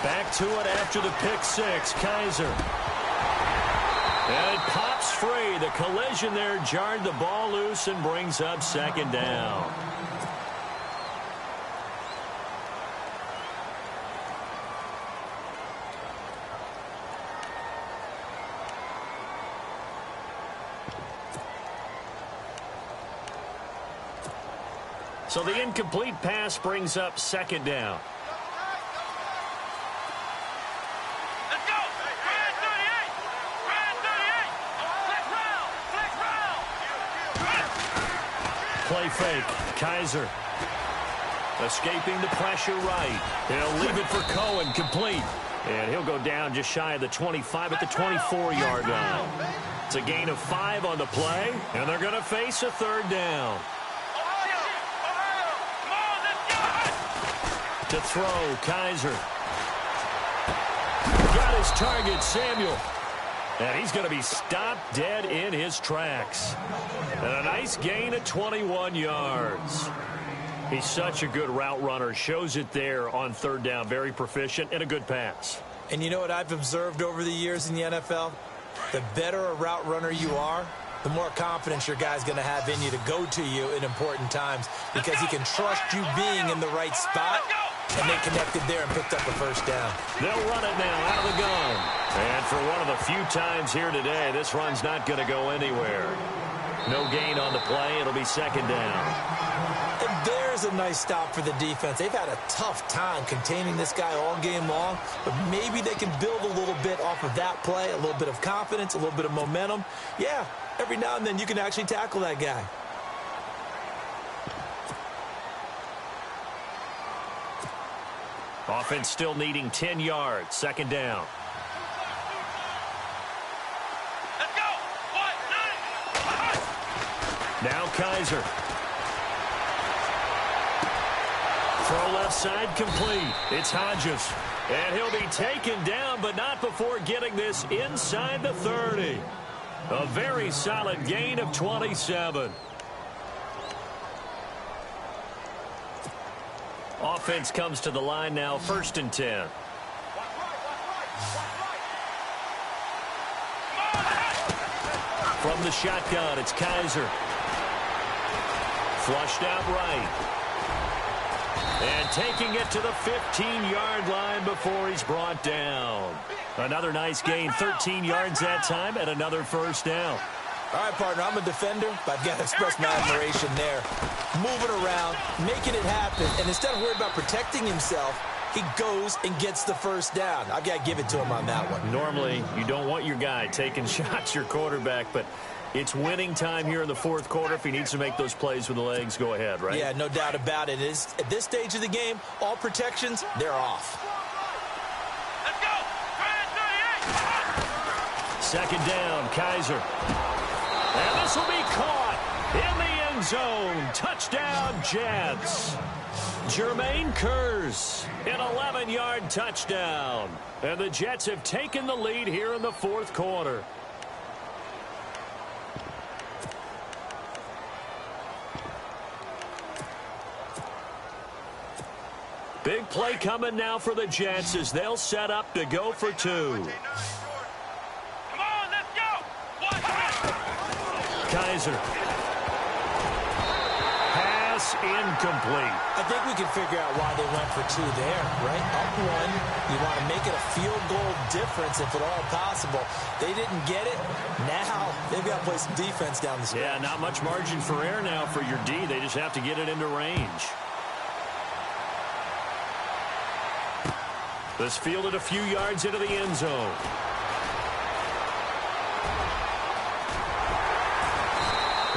Back to it after the pick six, Kaiser. And it pops free. The collision there jarred the ball loose and brings up second down. So the incomplete pass brings up second down. Play fake. Kaiser. Escaping the pressure right. He'll leave it for Cohen, complete. And he'll go down just shy of the 25 at the 24-yard line. It's a gain of 5 on the play, and they're going to face a third down. To throw, Kaiser. Got his target, Samuel. And he's going to be stopped dead in his tracks. And a nice gain of 21 yards. He's such a good route runner. Shows it there on third down. Very proficient and a good pass. And you know what I've observed over the years in the NFL? The better a route runner you are, the more confidence your guy's going to have in you to go to you in important times because he can trust you being in the right spot. And they connected there and picked up a first down. They'll run it now out of the gun. And for one of the few times here today, this run's not going to go anywhere. No gain on the play. It'll be second down. And there's a nice stop for the defense. They've had a tough time containing this guy all game long, but maybe they can build a little bit off of that play, a little bit of confidence, a little bit of momentum. Yeah, every now and then you can actually tackle that guy. Offense still needing 10 yards. Second down. Let's go. 1, 9. Now Kaiser. Throw left side complete. It's Hodges. And he'll be taken down, but not before getting this inside the 30. A very solid gain of 27. Offense comes to the line now, 1st and 10. From the shotgun, it's Kaiser. Flushed out right. And taking it to the 15-yard line before he's brought down. Another nice gain, 13 yards that time, and another first down. All right, partner, I'm a defender, but I've got to express my admiration there. Moving around, making it happen, and instead of worried about protecting himself, he goes and gets the first down. I've got to give it to him on that one. Normally, you don't want your guy taking shots, your quarterback, but it's winning time here in the fourth quarter. If he needs to make those plays with the legs, go ahead, right? Yeah, no doubt about it. At this stage of the game, all protections, they're off. Let's go. 38. Second down, Kaiser. And this will be caught in the end zone. Touchdown, Jets. Jermaine Kearse, an 11-yard touchdown. And the Jets have taken the lead here in the fourth quarter. Big play coming now for the Jets as they'll set up to go for 2. Come on, let's go. 1, 2. Kaiser. Pass incomplete. I think we can figure out why they went for 2 there, right? Up 1, you want to make it a field goal difference if at all possible. They didn't get it. Now they've got to play some defense down the stretch. Yeah, not much margin for error now for your D. They just have to get it into range. This fielded a few yards into the end zone.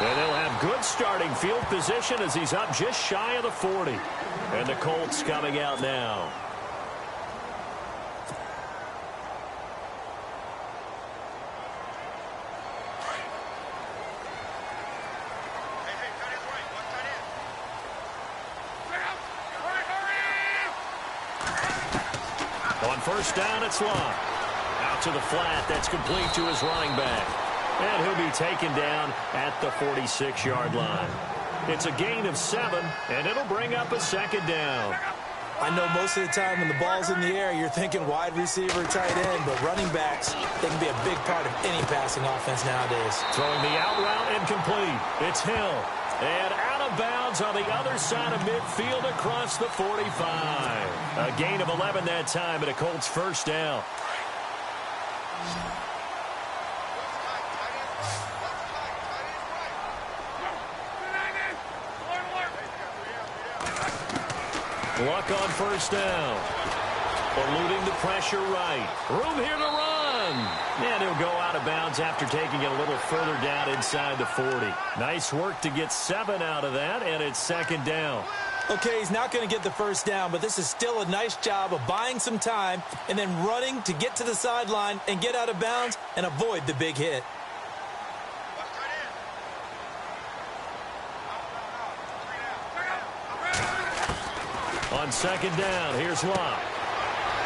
And they'll have good starting field position as he's up just shy of the 40. And the Colts coming out now. On first down, it's Love. Out to the flat. That's complete to his running back. And he'll be taken down at the 46-yard line. It's a gain of 7, and it'll bring up a second down. I know most of the time when the ball's in the air, you're thinking wide receiver, tight end, but running backs, they can be a big part of any passing offense nowadays. Throwing the out route incomplete. It's Hill. And out of bounds on the other side of midfield across the 45. A gain of 11 that time, and a Colts first down. Luck on first down. Eluding the pressure right. Room here to run. And he'll go out of bounds after taking it a little further down inside the 40. Nice work to get 7 out of that, and it's second down. Okay, he's not going to get the first down, but this is still a nice job of buying some time and then running to get to the sideline and get out of bounds and avoid the big hit. On second down, here's Locke.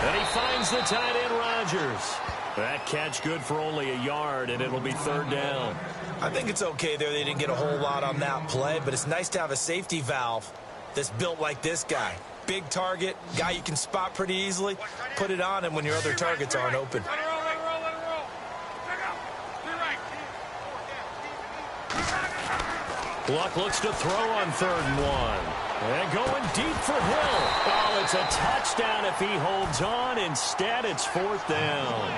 And he finds the tight end, Rodgers. That catch good for only a yard, and it'll be third down. I think it's okay there. They didn't get a whole lot on that play, but it's nice to have a safety valve that's built like this guy. Big target, guy you can spot pretty easily. Put it on him when your other targets aren't open. Luck looks to throw on 3rd and 1. And going deep for Hill. Oh, it's a touchdown if he holds on. Instead, it's 4th down.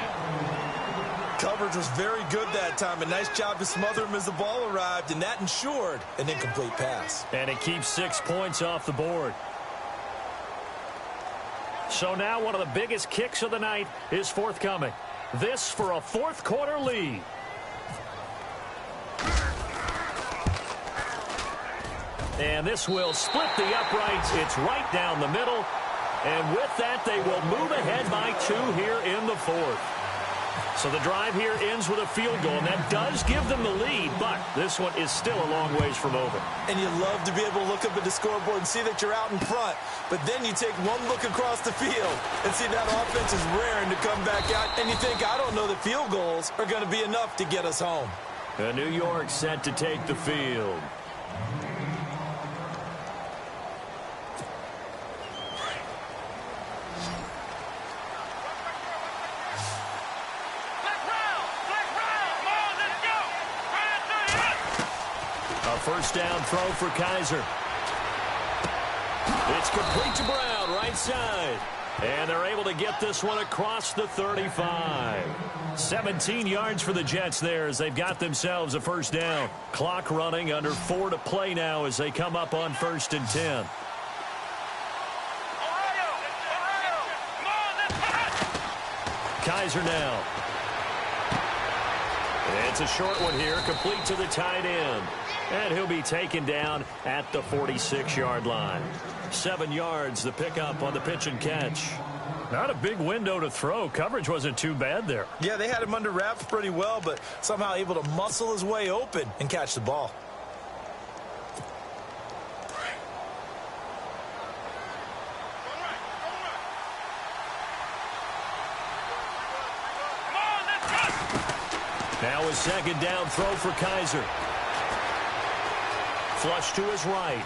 Coverage was very good that time. A nice job to smother him as the ball arrived, and that ensured an incomplete pass. And it keeps 6 points off the board. So now one of the biggest kicks of the night is forthcoming. This for a 4th quarter lead. And this will split the uprights. It's right down the middle. And with that, they will move ahead by 2 here in the 4th. So the drive here ends with a field goal, and that does give them the lead, but this one is still a long ways from over. And you love to be able to look up at the scoreboard and see that you're out in front, but then you take one look across the field and see that offense is raring to come back out, and you think, I don't know that field goals are going to be enough to get us home. New York set to take the field. First down throw for Kaiser. It's complete to Brown, right side. And they're able to get this one across the 35. 17 yards for the Jets there as they've got themselves a first down. Clock running, under 4 to play now as they come up on 1st and 10. Kaiser now. It's a short one here, complete to the tight end. And he'll be taken down at the 46-yard line. 7 yards, the pickup on the pitch and catch. Not a big window to throw. Coverage wasn't too bad there. Yeah, they had him under wraps pretty well, but somehow able to muscle his way open and catch the ball. Now a second down throw for Kaiser. Flush to his right.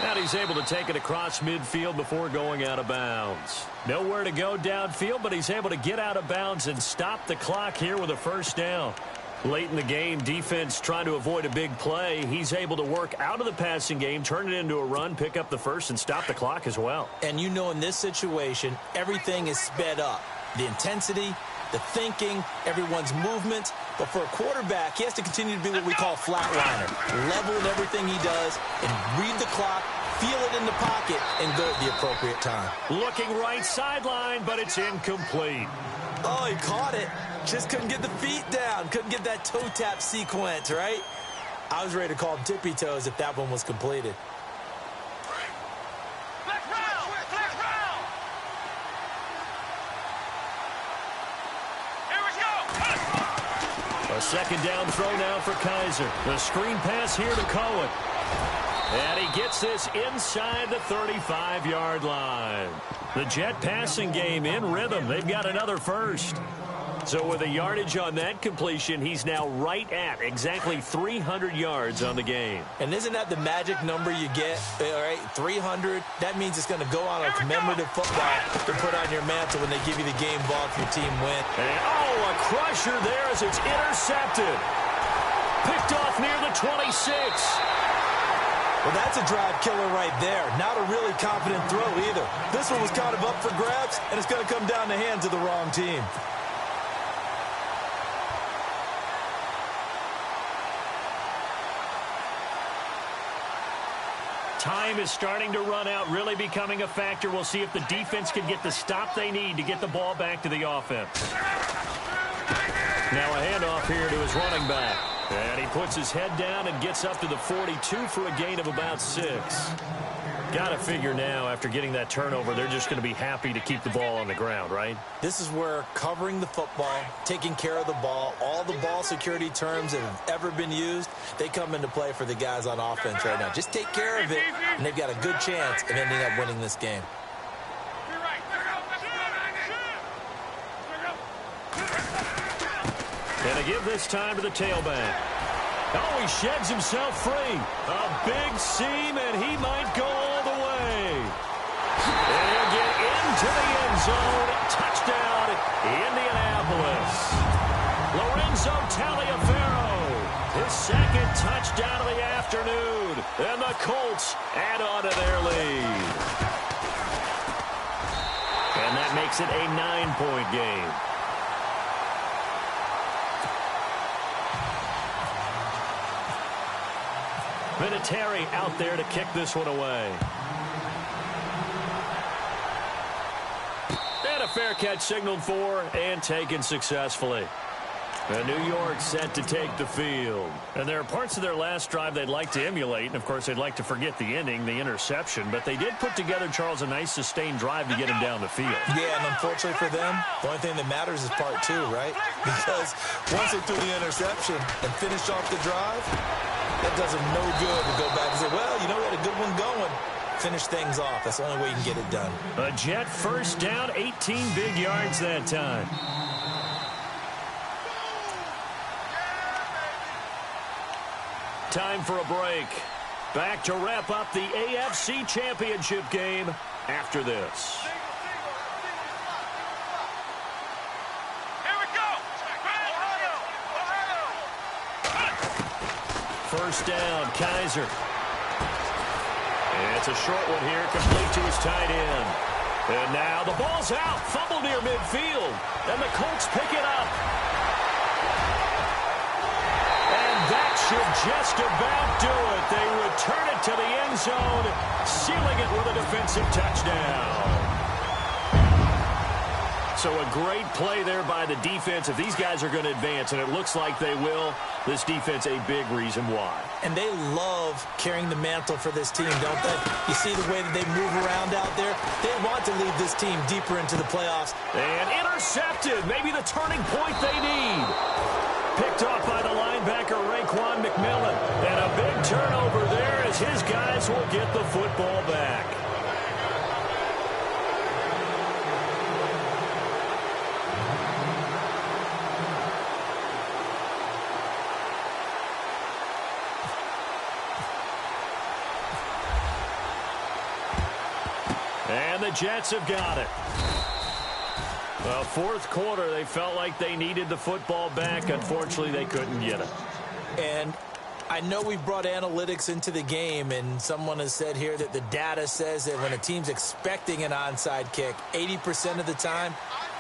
And he's able to take it across midfield before going out of bounds. Nowhere to go downfield, but he's able to get out of bounds and stop the clock here with a first down. Late in the game, defense trying to avoid a big play. He's able to work out of the passing game, turn it into a run, pick up the first, and stop the clock as well. And you know in this situation, everything is sped up. The intensity, the thinking, everyone's movement. But for a quarterback, he has to continue to be what we call flatliner. Level in everything he does and read the clock, feel it in the pocket, and go at the appropriate time. Looking right sideline, but it's incomplete. Oh, he caught it. Just couldn't get the feet down. Couldn't get that toe tap sequence, right? I was ready to call him tippy toes if that one was completed. A second down throw now for Kaiser. The screen pass here to Cohen. And he gets this inside the 35-yard line. The Jet passing game in rhythm. They've got another first. So with a yardage on that completion, he's now right at exactly 300 yards on the game. And isn't that the magic number you get? All right, 300. That means it's going to go on a commemorative football to put on your mantle when they give you the game ball if your team wins. And, oh, a crusher there as it's intercepted. Picked off near the 26. Well, that's a drive killer right there. Not a really confident throw either. This one was kind of up for grabs, and it's going to come down the hands of the wrong team. Time is starting to run out, really becoming a factor. We'll see if the defense can get the stop they need to get the ball back to the offense. Now a handoff here to his running back. And he puts his head down and gets up to the 42 for a gain of about 6. Got to figure now, after getting that turnover, they're just going to be happy to keep the ball on the ground, right? This is where covering the football, taking care of the ball, all the ball security terms that have ever been used, they come into play for the guys on offense right now. Just take care of it, and they've got a good chance of ending up winning this game. And to give this time to the tailback. Oh, he sheds himself free. A big seam, and he might go all the way. And he'll get into the end zone. Touchdown, Indianapolis. Lorenzo Taliaferro, his second touchdown of the afternoon. And the Colts add on to their lead. And that makes it a 9-point game. Vinatieri out there to kick this one away. And a fair catch signaled for and taken successfully. And New York set to take the field. And there are parts of their last drive they'd like to emulate. And, of course, they'd like to forget the ending, the interception. But they did put together, Charles, a nice sustained drive to get him down the field. Yeah, and unfortunately for them, the only thing that matters is part 2, right? Because once they threw the interception and finished off the drive, that does them no good to go back and say, well, you know, we had a good one going. Finish things off. That's the only way you can get it done. A Jet first down, 18 big yards that time. Time for a break. Back to wrap up the AFC Championship game after this. Here we go. First down, Kaiser. And it's a short one here, complete to his tight end. And now the ball's out, fumble near midfield. And the Colts pick it up. And that should just about do it. They return it to the end zone, sealing it with a defensive touchdown. So a great play there by the defense. If these guys are going to advance, and it looks like they will, this defense a big reason why. And they love carrying the mantle for this team, don't they? You see the way that they move around out there? They want to lead this team deeper into the playoffs. And intercepted. Maybe the turning point they need. Picked off by the linebacker, Raekwon McMillan. And a big turnover there as his guys will get the football back. And the Jets have got it. Well, fourth quarter, they felt like they needed the football back. Unfortunately, they couldn't get it. And I know we've brought analytics into the game, and someone has said here that the data says that when a team's expecting an onside kick, 80% of the time,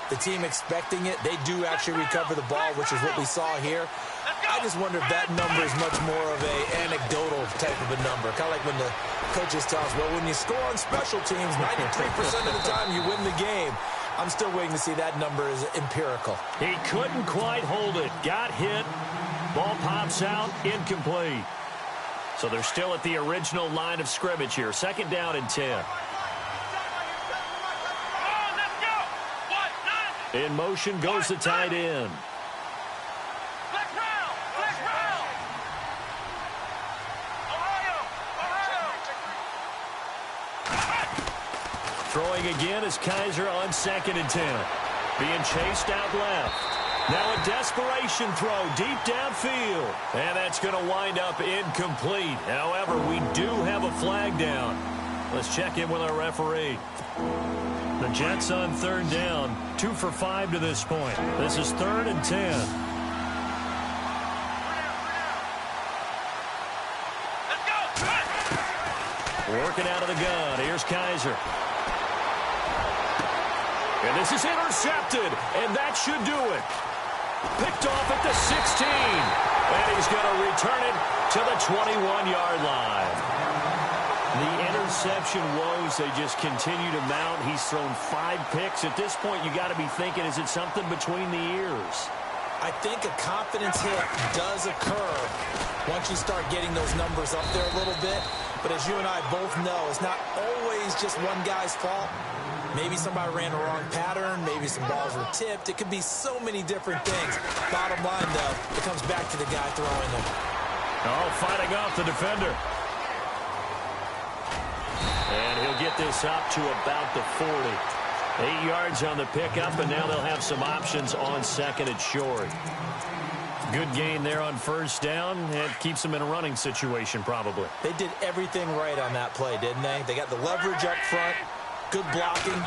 the team expecting it, they do actually recover the ball, which is what we saw here. I just wonder if that number is much more of a anecdotal type of a number. Kind of like when the coaches tell us, well, when you score on special teams, 93% of the time you win the game. I'm still waiting to see that number is empirical. He couldn't quite hold it. Got hit. Ball pops out. Incomplete. So they're still at the original line of scrimmage here. Second down and 10. In motion goes the tight end. Throwing again is Kaiser on second and 10. Being chased out left. Now a desperation throw deep downfield. And that's going to wind up incomplete. However, we do have a flag down. Let's check in with our referee. The Jets on third down. 2 for 5 to this point. This is third and 10. Working out of the gun. Here's Kaiser. And this is intercepted, and that should do it. Picked off at the 16, and he's going to return it to the 21-yard line. The interception woes, they just continue to mount. He's thrown 5 picks. At this point, you got to be thinking, is it something between the ears? I think a confidence hit does occur once you start getting those numbers up there a little bit. But as you and I both know, it's not always just one guy's fault. Maybe somebody ran the wrong pattern. Maybe some balls were tipped. It could be so many different things. Bottom line, though, it comes back to the guy throwing them. Oh, fighting off the defender. And he'll get this up to about the 40. 8 yards on the pickup, and now they'll have some options on second and short. Good gain there on first down. It keeps them in a running situation, probably. They did everything right on that play, didn't they? They got the leverage up front, good blocking,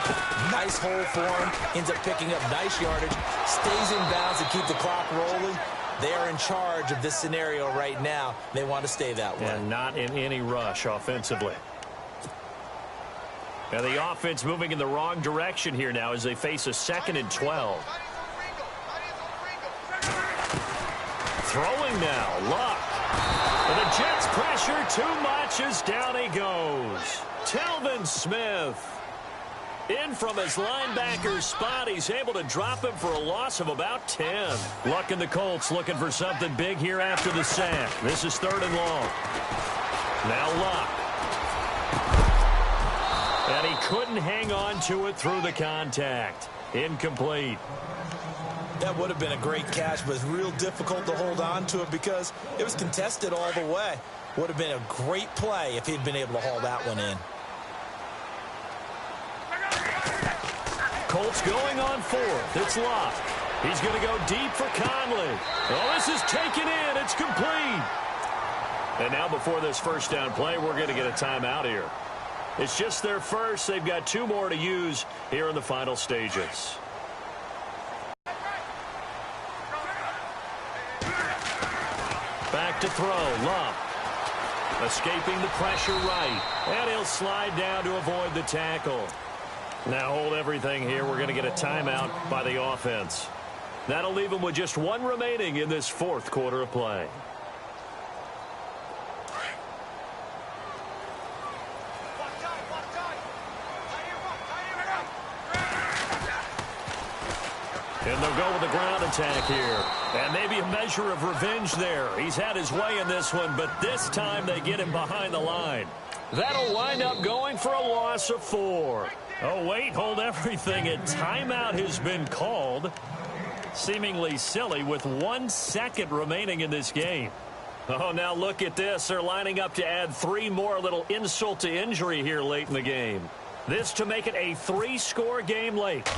nice hole for him, ends up picking up nice yardage, stays in bounds to keep the clock rolling. They are in charge of this scenario right now. They want to stay that way. And not in any rush offensively. And the offense moving in the wrong direction here now as they face a 2nd and 12. Throwing now, Luck. And the Jets pressure too much as down he goes. Telvin Smith. In from his linebacker spot, he's able to drop him for a loss of about 10. Luck and the Colts looking for something big here after the sack. This is 3rd and long. Now Luck. And he couldn't hang on to it through the contact. Incomplete. That would have been a great catch, but it's real difficult to hold on to it because it was contested all the way. Would have been a great play if he'd been able to haul that one in. Colts going on 4th. It's Luck. He's going to go deep for Conley. Oh, this is taken in. It's complete. And now before this first down play, we're going to get a timeout here. It's just their first. They've got 2 more to use here in the final stages. Back to throw. Luck. Escaping the pressure right. And he'll slide down to avoid the tackle. Now hold everything here. We're going to get a timeout by the offense. That'll leave them with just 1 remaining in this 4th quarter of play. And they'll go with the ground attack here. And maybe a measure of revenge there. He's had his way in this one, but this time they get him behind the line. That'll wind up going for a loss of 4. Oh, wait, hold everything. A timeout has been called. Seemingly silly with 1 second remaining in this game. Oh, now look at this. They're lining up to add 3 more, a little insult to injury here late in the game. This to make it a 3-score game late.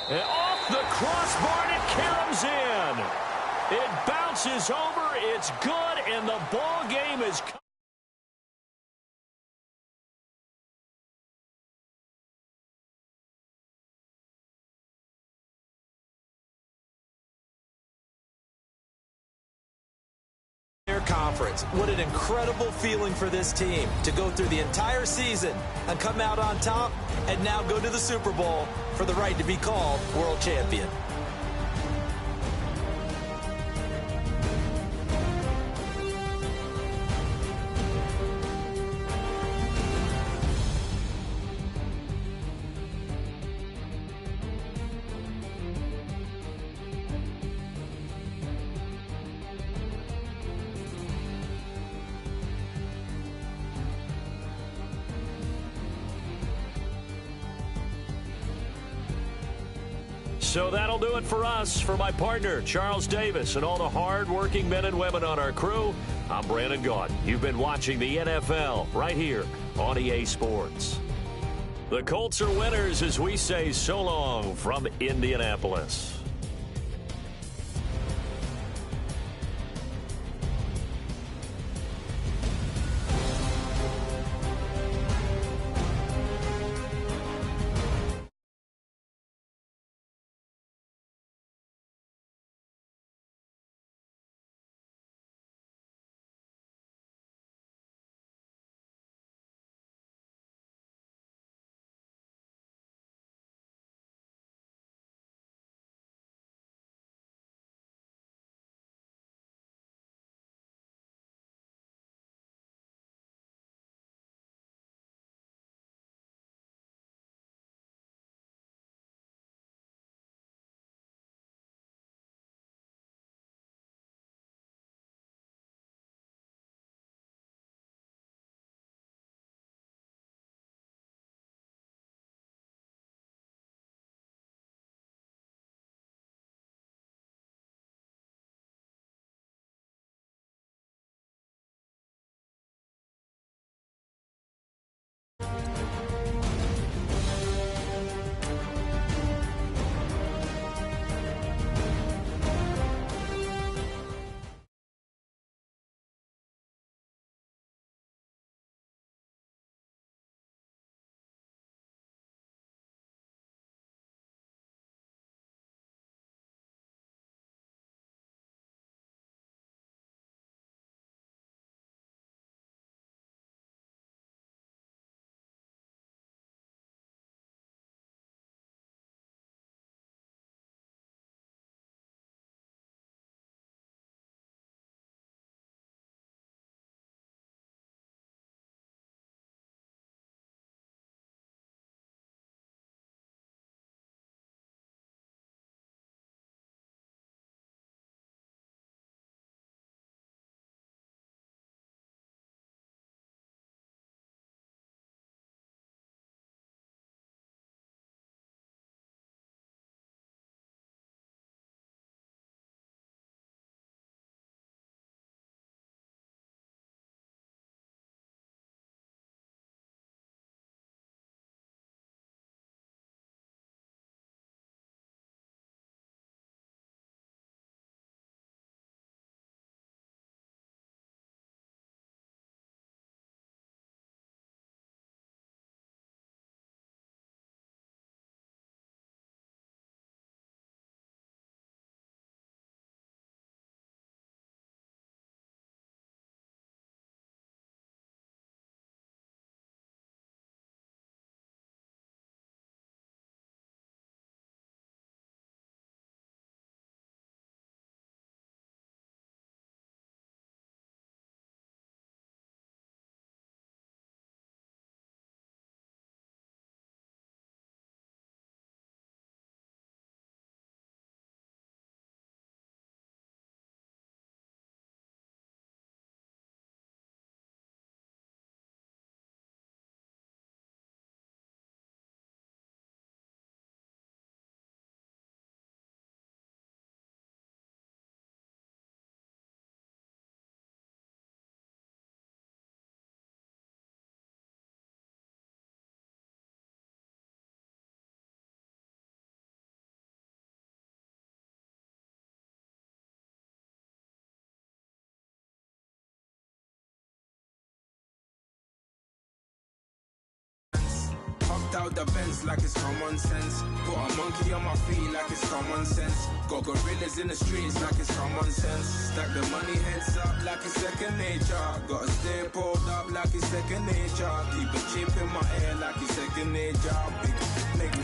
And off the crossbar, and it caroms in. It bounces over, it's good, and the ball game is conference. What an incredible feeling for this team to go through the entire season and come out on top and now go to the Super Bowl for the right to be called world champion. So that'll do it for us. For my partner, Charles Davis, and all the hard-working men and women on our crew, I'm Brandon Gaudin. You've been watching the NFL right here on EA Sports. The Colts are winners as we say so long from Indianapolis. out the Benz like it's common sense. Put a monkey on my feet like it's common sense. Got gorillas in the streets like it's common sense. Stack the money heads up like it's second nature. Gotta stay pulled up like it's second nature. Keep a chip in my ear like it's second nature. Big, make me